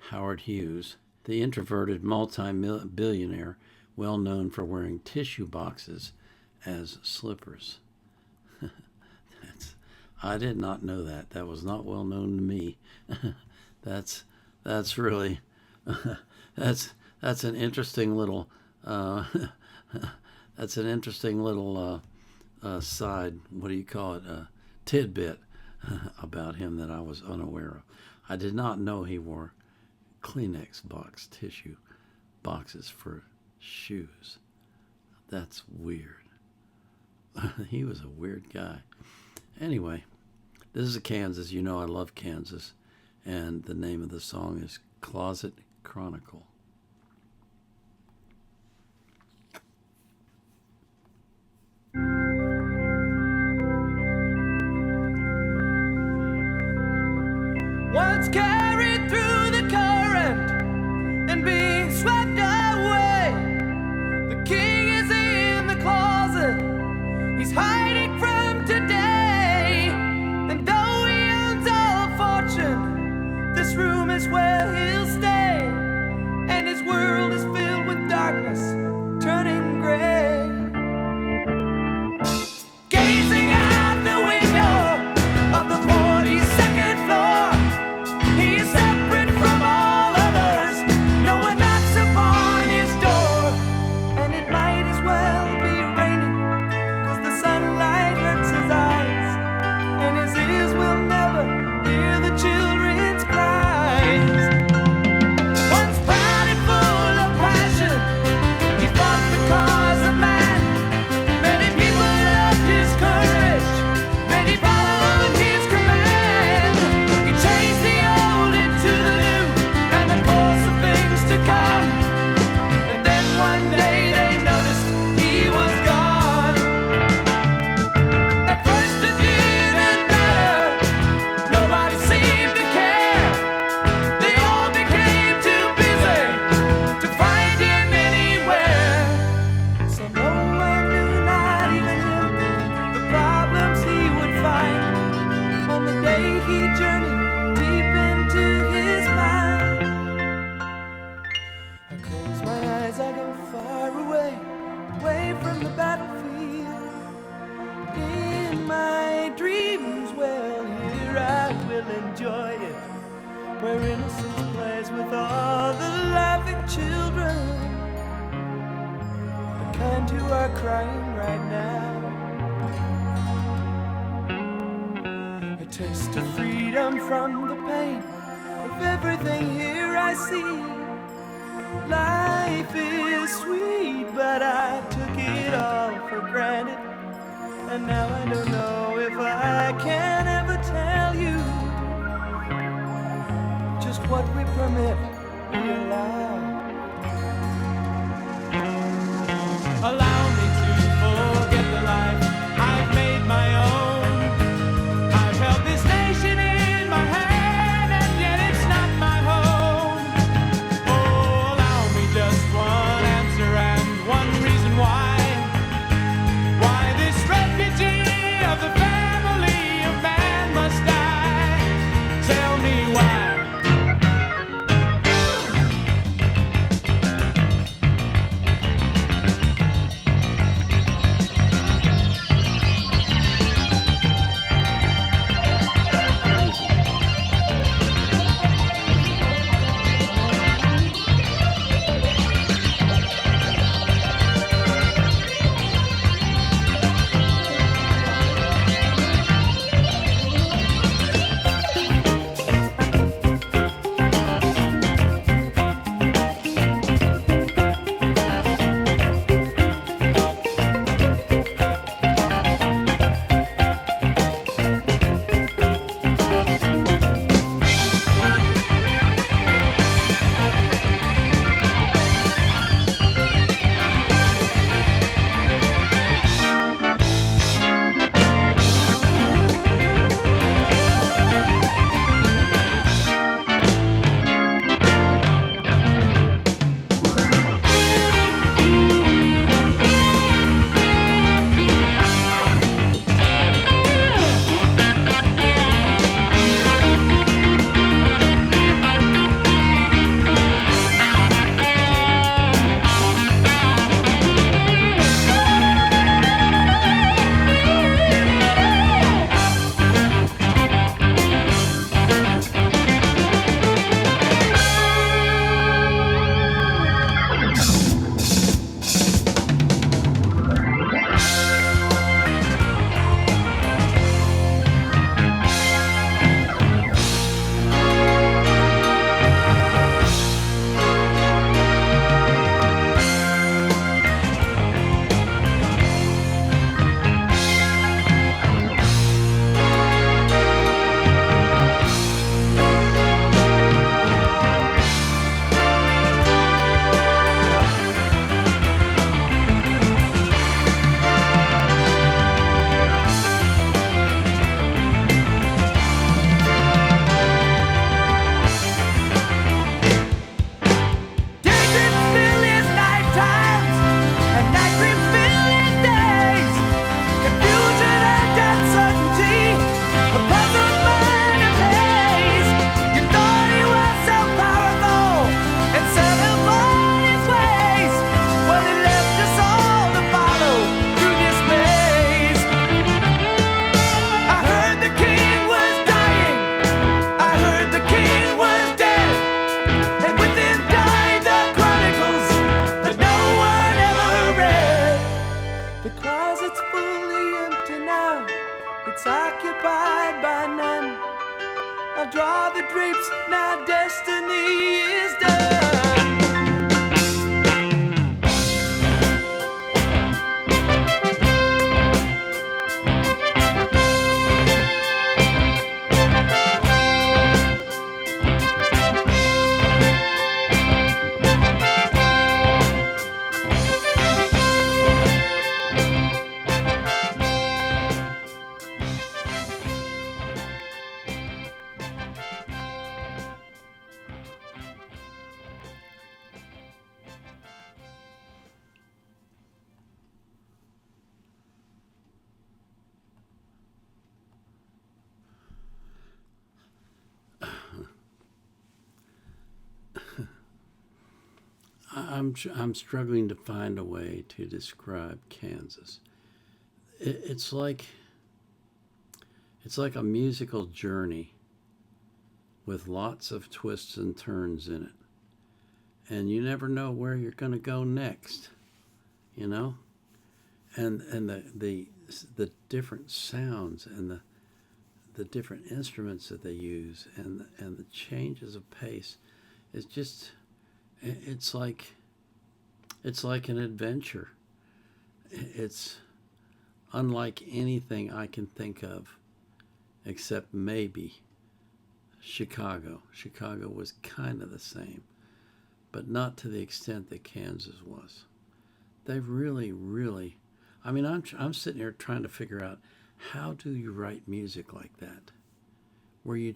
Howard Hughes, the introverted multi-billionaire, well known for wearing tissue boxes as slippers. I did not know that. That was not well known to me. That's really that's an interesting little side. What do you call it? Tidbit about him that I was unaware of. I did not know he wore Kleenex box tissue boxes for shoes. That's weird. He was a weird guy. Anyway, this is Kansas. I love Kansas. And the name of the song is Closet Chronicle. Once carried through the current and being swept away. The king is in the closet. He's hiding from today. And though he owns all fortune, this room is where he'll stay. And his world is filled with darkness, turning gray. Gazing out the window of the 42nd floor, where innocence plays with all the laughing children, the kind who are crying right now. A taste of freedom from the pain of everything here I see. Life is sweet, but I took it all for granted, and now I don't know if I can ever tell you just what we permit, we allow. Allow me to forget the life I've made my own. I've held this nation in my hand, and yet it's not my home. Oh, allow me just one answer and one reason why this refugee of the family of man must die. Tell me why. It's occupied by none. I'll draw the drapes, now destiny is done. I'm struggling to find a way to describe Kansas. It's like a musical journey with lots of twists and turns in it. And you never know where you're going to go next, you know? And the different sounds and the different instruments that they use and the changes of pace is just, it's like an adventure. It's unlike anything I can think of except maybe Chicago. Chicago was kind of the same, but not to the extent that Kansas was. They really, really, I mean, I'm sitting here trying to figure out, how do you write music like that? Where you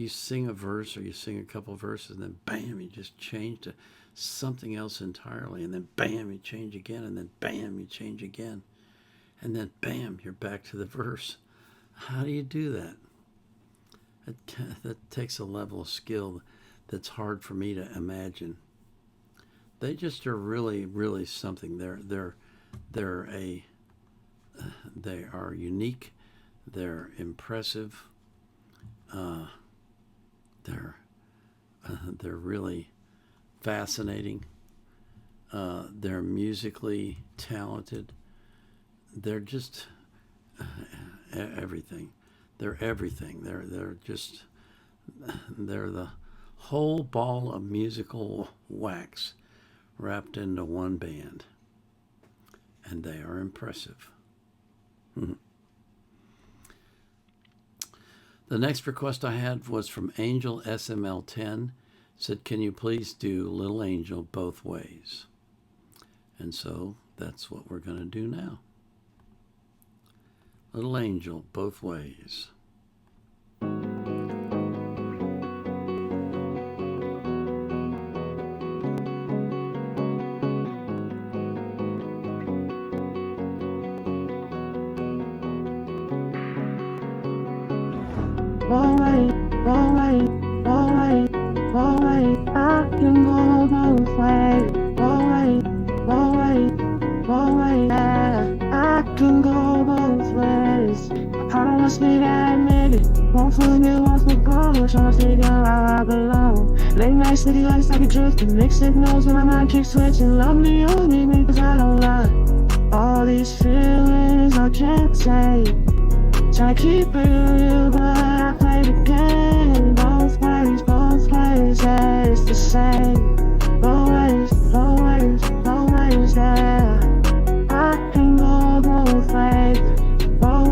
sing a verse or you sing a couple of verses and then bam, you just change to something else entirely. And then bam, you change again. And then bam, you change again. And then bam, you're back to the verse. How do you do that? That takes a level of skill that's hard for me to imagine. They just are really, really something. They are unique. They're impressive. They're really fascinating. They're musically talented. They're just everything. They're everything. They're the whole ball of musical wax wrapped into one band. And they are impressive. The next request I had was from Angel SML10. Said, can you please do Little Angel both ways? And so that's what we're going to do now. Little Angel both ways. Alright, alright, alright, alright, I can go both ways. Alright, alright, alright, yeah, I can go both ways. I promise me that I made it. Won't forget what's the goal. Tryna figure out where I belong. Late night city lights like a drifting. Mixed signals when my mind keeps switching. Love me, you need me, cause I don't lie. All these feelings I can't say. Try to keep it real, but I play the game. Both ways, yeah, it's the same. Both ways, yeah. I can go both ways. Both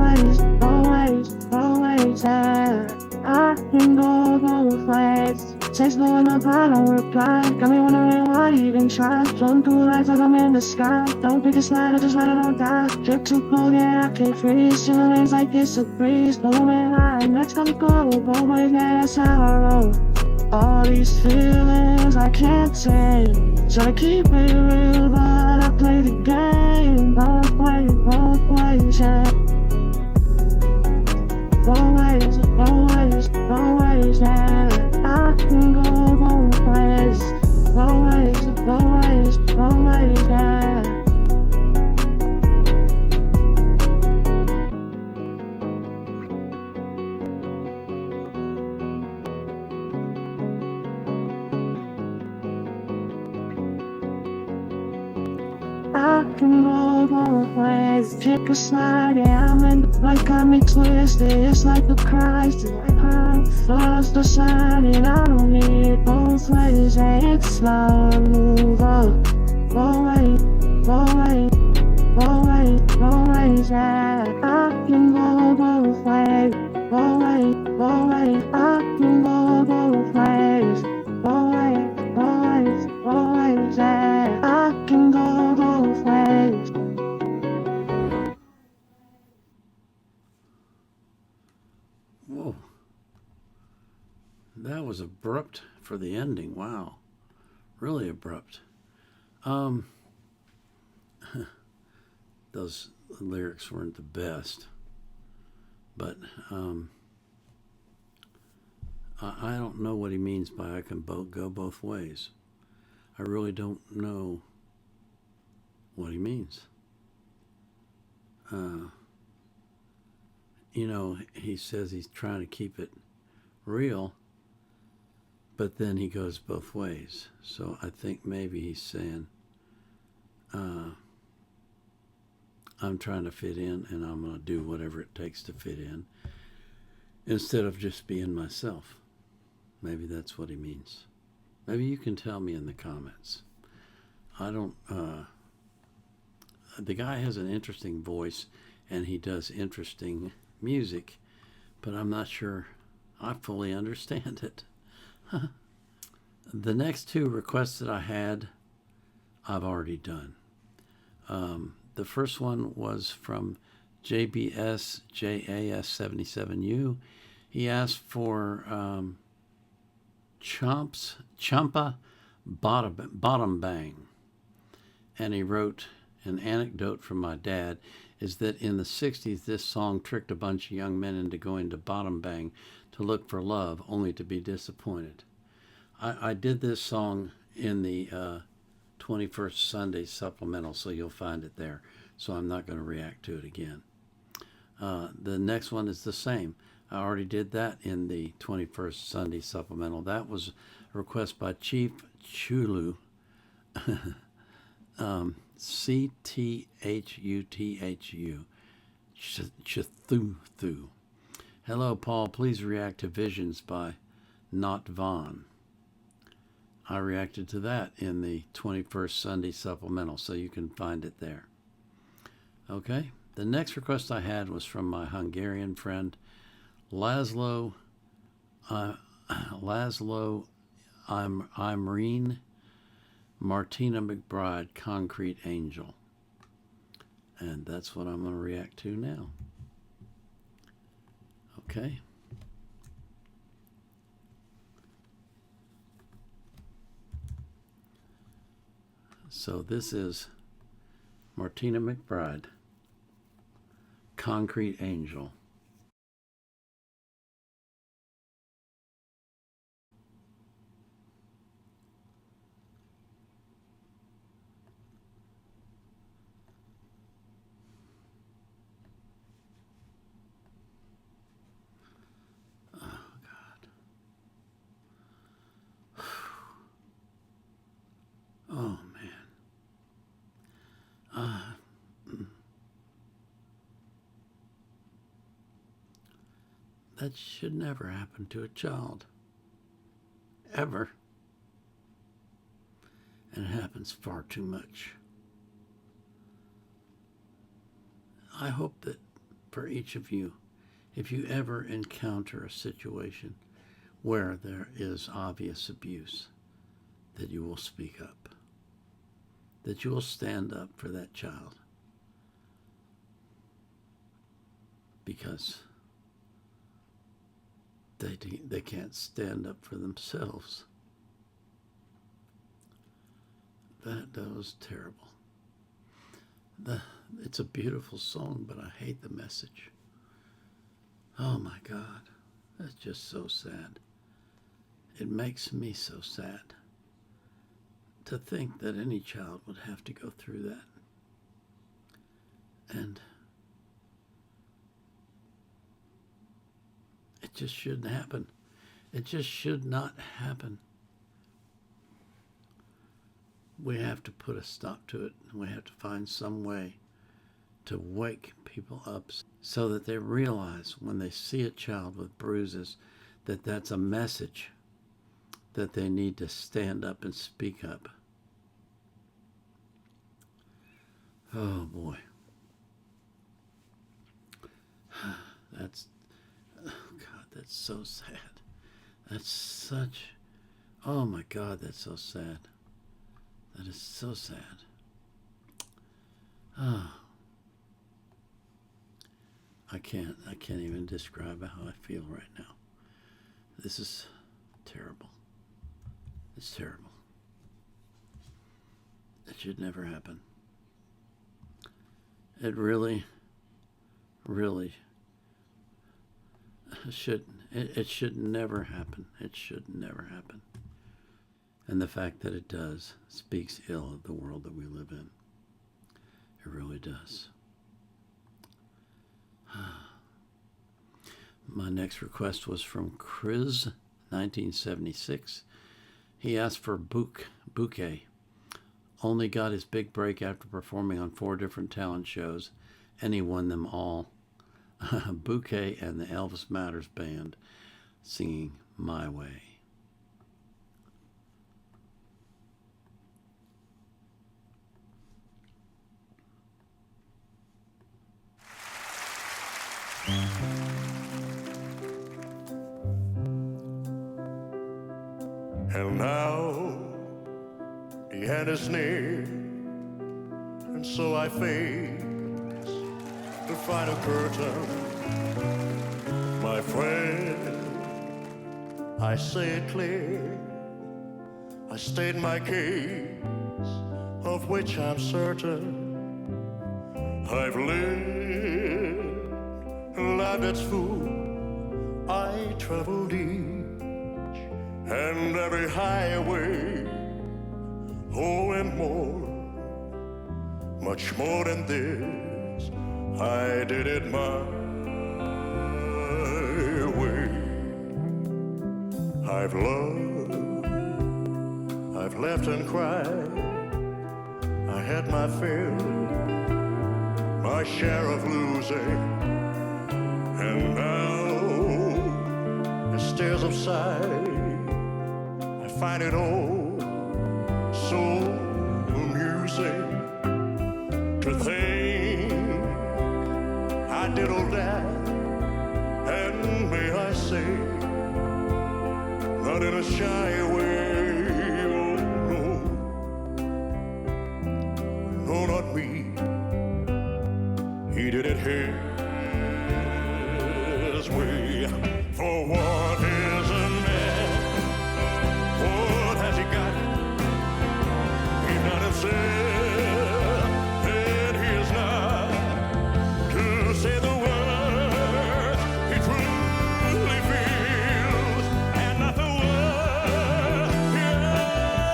ways, yeah. I can go both ways. Text blowing up, I don't reply. Got me wondering why you even try. Floating through life like I'm in the sky. Don't pick a slide, I just let it all die. Drip too cold, yeah, I can't freeze. Chillin' lanes like it's a breeze. Blowing high, next gotta go. Both ways, yeah, that's how I roll. All these feelings I can't take. Try to keep it real, but I play the game. Both ways, yeah. Both ways, yeah. I can go both ways. Both ways, yeah. I can go both ways. Pick a side, yeah, I'm in the like got me twisted. It's like a crisis. Lost the side, and I don't need both ways. Yeah, it's slow, move up. Both ways, yeah. I can go both ways. I can go both ways. Both ways, yeah. I can go both ways. Whoa. That was abrupt for the ending. Wow. Really abrupt. Those lyrics weren't the best. But I don't know what he means by I can go both ways. I really don't know what he means. You know, he says he's trying to keep it real, But then he goes both ways. So I think maybe he's saying, I'm trying to fit in and I'm going to do whatever it takes to fit in instead of just being myself. Maybe that's what he means. Maybe you can tell me in the comments. I don't, the guy has an interesting voice and he does interesting music, but I'm not sure I fully understand it. The next two requests that I had, I've already done. The first one was from JBS JAS77U. He asked for Champa Bottom Bang. And he wrote, an anecdote from my dad is that in the 60s, this song tricked a bunch of young men into going to Bottom Bang to look for love, only to be disappointed. I did this song in the 21st Sunday supplemental, so you'll find it there. So I'm not going to react to it again. The next one is the same. I already did that in the 21st Sunday supplemental. That was a request by Chief Chulu, CTHUTHU, Chthuthu. Hello, Paul. Please react to Visions by Not Vaughn. I reacted to that in the 21st Sunday supplemental, so you can find it there. Okay, the next request I had was from my Hungarian friend, Laszlo Imreen Martina McBride, Concrete Angel. And that's what I'm going to react to now. Okay. So this is Martina McBride, Concrete Angel. Oh, man. That should never happen to a child. Ever. And it happens far too much. I hope that for each of you, if you ever encounter a situation where there is obvious abuse, that you will speak up. That you will stand up for that child. Because they can't stand up for themselves. That was terrible. It's a beautiful song, but I hate the message. Oh my God, that's just so sad. It makes me so sad to think that any child would have to go through that. And it just shouldn't happen. It just should not happen. We have to put a stop to it. We have to find some way to wake people up so that they realize when they see a child with bruises that that's a message that they need to stand up and speak up. Oh boy. That's so sad. That's such, oh my God, that's so sad. That is so sad. Oh. I can't even describe how I feel right now. This is terrible. It's terrible. It should never happen. It really shouldn't. It should never happen. It should never happen. And the fact that it does speaks ill of the world that we live in. It really does. My next request was from Chris 1976. He asked for Bouquet. Only got his big break after performing on 4 different talent shows, and he won them all. Bouquet and the Elvis Matters Band singing My Way. And now the end is near, and so I face the final curtain. My friend, I say it clear, I state my case, of which I'm certain. I've lived a life that's full, I traveled each and every highway, oh, and more, much more than this, I did it my way. I've loved, I've laughed and cried, I had my fill, my share of losing, and now the stairs of sight, I find it all so amusing to think I did all that, and may I say, not in a shy way, oh no, no, not me. He did it his way. For what is a man? What has he got? He's not himself, and he is not to say the words he truly feels, and not the words he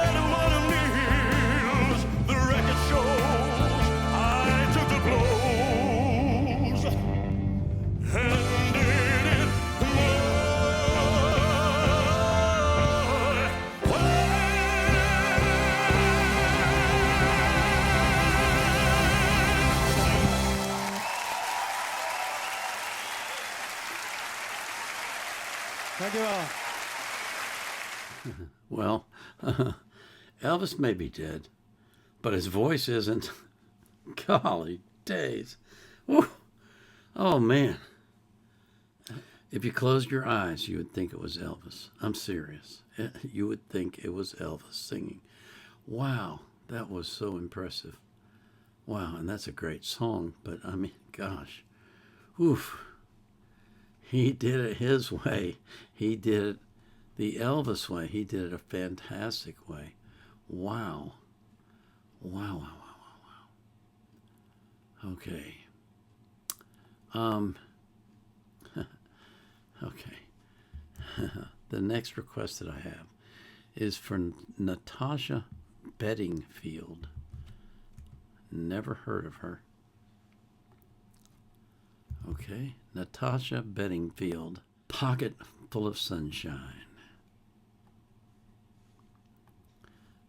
anyone kneels. The record shows I took the blows and did it my way. Thank you all. Well, Elvis may be dead, but his voice isn't. Golly days. Woo. Oh, man. If you closed your eyes, you would think it was Elvis. I'm serious. You would think it was Elvis singing. Wow, that was so impressive. Wow, and that's a great song, but I mean, gosh. Oof. He did it his way. He did it the Elvis way. He did it a fantastic way. Wow. Wow, wow, wow, wow, wow. Okay. Okay. The next request that I have is for Natasha Bedingfield. Never heard of her. Okay, Natasha Bedingfield, Pocket Full of Sunshine.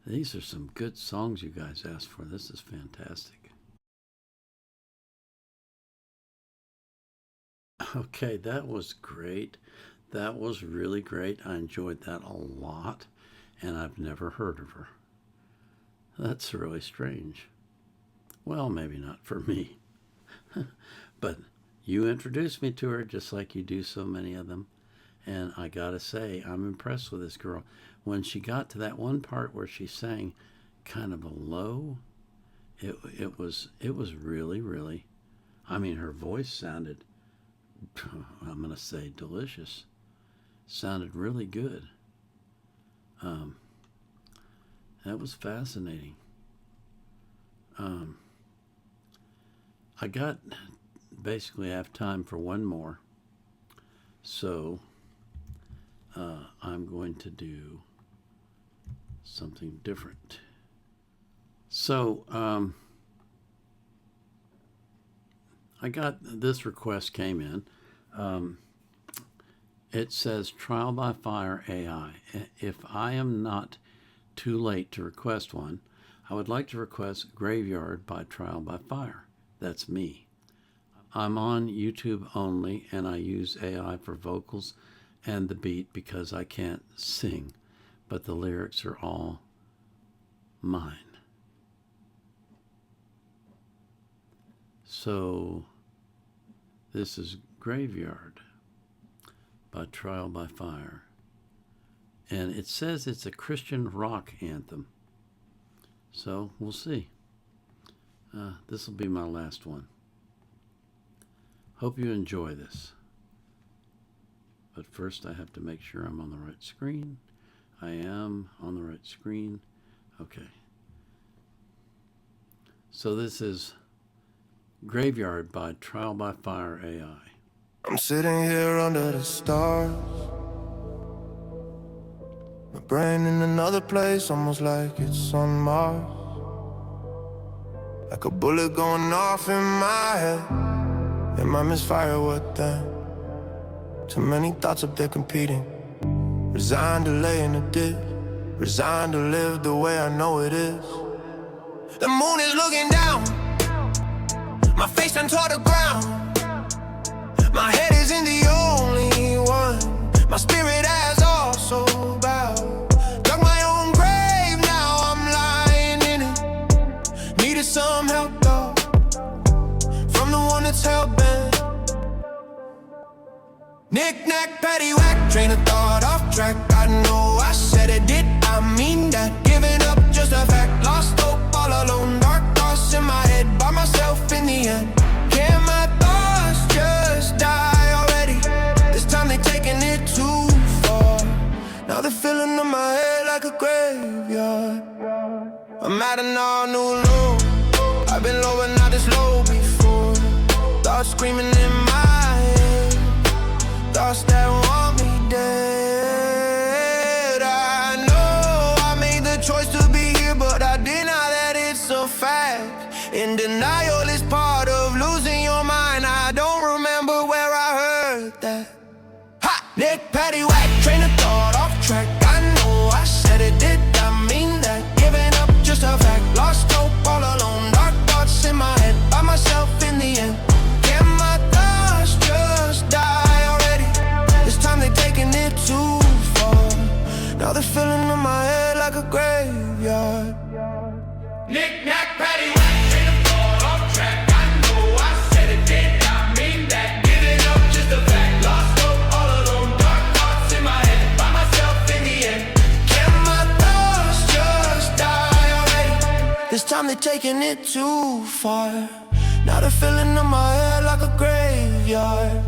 These are some good songs you guys asked for. This is fantastic. Okay, that was great. That was really great. I enjoyed that a lot, and I've never heard of her. That's really strange. Well, maybe not for me, but you introduced me to her just like you do so many of them. And I gotta say, I'm impressed with this girl. When she got to that one part where she sang kind of a low, it was really, really, I mean, her voice sounded, I'm gonna say delicious. Sounded really good. That was fascinating. I basically have time for one more, so I'm going to do something different. So I got this request came in, It says Trial by Fire AI. If I am not too late to request one, I would like to request Graveyard by Trial by Fire. That's me. I'm on YouTube only, and I use AI for vocals and the beat because I can't sing, but the lyrics are all mine. So this is Graveyard by Trial by Fire. And it says it's a Christian rock anthem. So we'll see. This will be my last one. Hope you enjoy this. But first I have to make sure I'm on the right screen. I am on the right screen. Okay. So this is Graveyard by Trial by Fire AI. I'm sitting here under the stars, my brain in another place, almost like it's on Mars. Like a bullet going off in my head. It might misfire, what then? Too many thoughts up there competing. Resigned to lay in a ditch, resigned to live the way I know it is. The moon is looking down, my face turned toward the ground. My head isn't the only one, my spirit has also bowed. Dug my own grave, now I'm lying in it. Needed some help though, from the one that's hell-bent. Knick-knack, paddywhack, train of thought off track. I know I said it, did I mean that? Giving up, just a fact, lost hope all alone. Dark thoughts in my head, by myself in the end. Can my thoughts just die already? This time they taking it too far. Now they're filling up my head like a graveyard. I'm at an all new low. I've been low but not this low before. Thoughts screaming in my head, thoughts that want me dead. I know I made the choice to be here, but I deny that it's a fact. In denial is part of losing your mind. I don't remember where I heard that. Ha! Nick, paddywhack, train of thought off track. I know I said it, did I mean that? Giving up, just a fact, lost hope all alone. Dark thoughts in my head, by myself in the end. Can my thoughts just die already? This time they taking it too far. Now they're filling up my head like a graveyard. Knick-knack, paddywhack, train of thought off track. I know I said it, did I mean that? Giving up, just a fact, lost hope all alone. Dark thoughts in my head, by myself in the end. Can my thoughts just die already? This time they're taking it too far. Now they're filling up my head like a graveyard.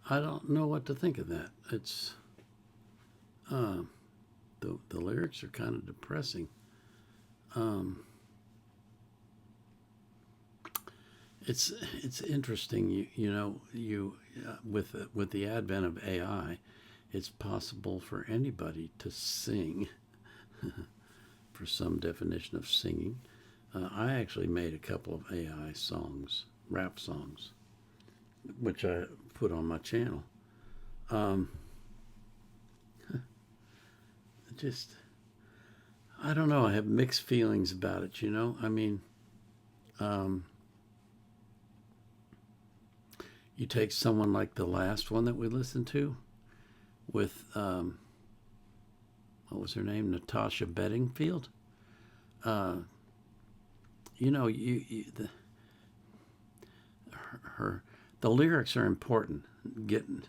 I don't know what to think of that. It's the lyrics are kind of depressing. It's interesting. With the advent of AI, it's possible for anybody to sing. For some definition of singing, I actually made a couple of AI songs, rap songs, which I put on my channel. I don't know, I have mixed feelings about it, I mean, you take someone like the last one that we listened to with, what was her name? Natasha Bedingfield. The lyrics are important.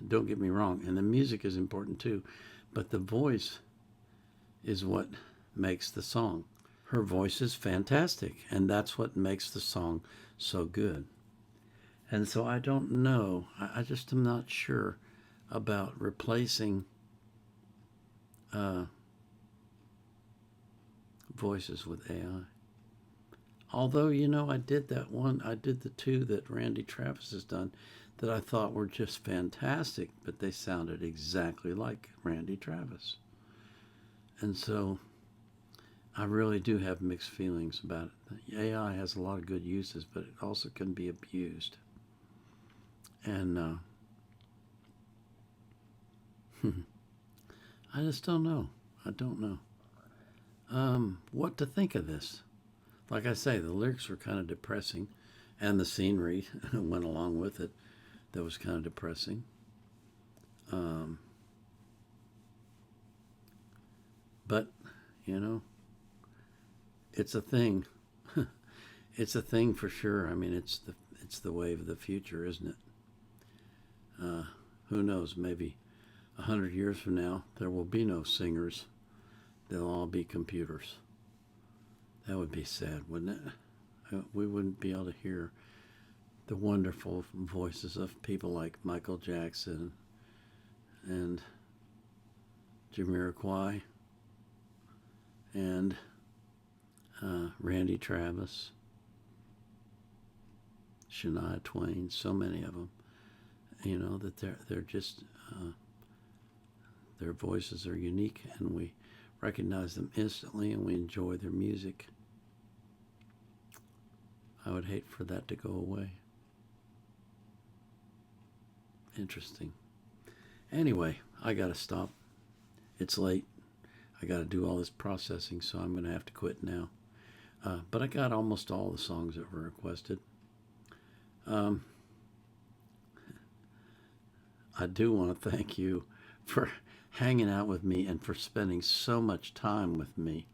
Don't get me wrong, and the music is important too, but the voice is what makes the song. Her voice is fantastic, and that's what makes the song so good. And so I don't know. I just am not sure about replacing voices with AI. Although, I did the two that Randy Travis has done that I thought were just fantastic, but they sounded exactly like Randy Travis. And so I really do have mixed feelings about it. AI has a lot of good uses, but it also can be abused. And I just don't know. I don't know what to think of this. Like I say, the lyrics were kind of depressing, and the scenery went along with it. That was kind of depressing. But, it's a thing. It's a thing for sure. I mean, it's the wave of the future, isn't it? Who knows? Maybe 100 years from now, there will be no singers. They'll all be computers. That would be sad, wouldn't it? We wouldn't be able to hear the wonderful voices of people like Michael Jackson and Jamiroquai and Randy Travis, Shania Twain, so many of them. That they're just their voices are unique, and we recognize them instantly, and we enjoy their music. I would hate for that to go away. Interesting. Anyway, I gotta stop. It's late. I gotta do all this processing, so I'm gonna have to quit now. But I got almost all the songs that were requested. I do want to thank you for hanging out with me and for spending so much time with me.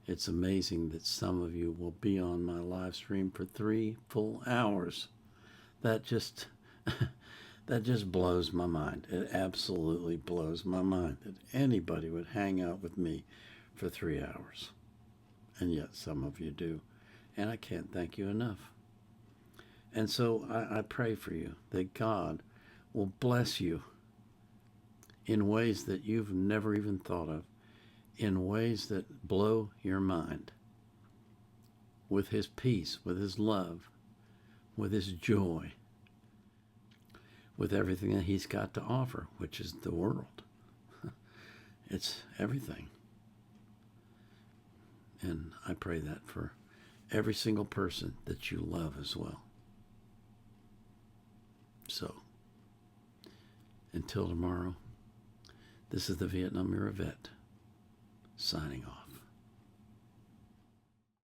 It's amazing that some of you will be on my live stream for 3 full hours. That just blows my mind. It absolutely blows my mind that anybody would hang out with me for 3 hours. And yet some of you do. And I can't thank you enough. And so I pray for you that God will bless you in ways that you've never even thought of, in ways that blow your mind, with his peace, with his love, with his joy, with everything that he's got to offer, which is the world. It's everything. And I pray that for every single person that you love as well. So, until tomorrow, this is the Vietnam Era Vet, signing off.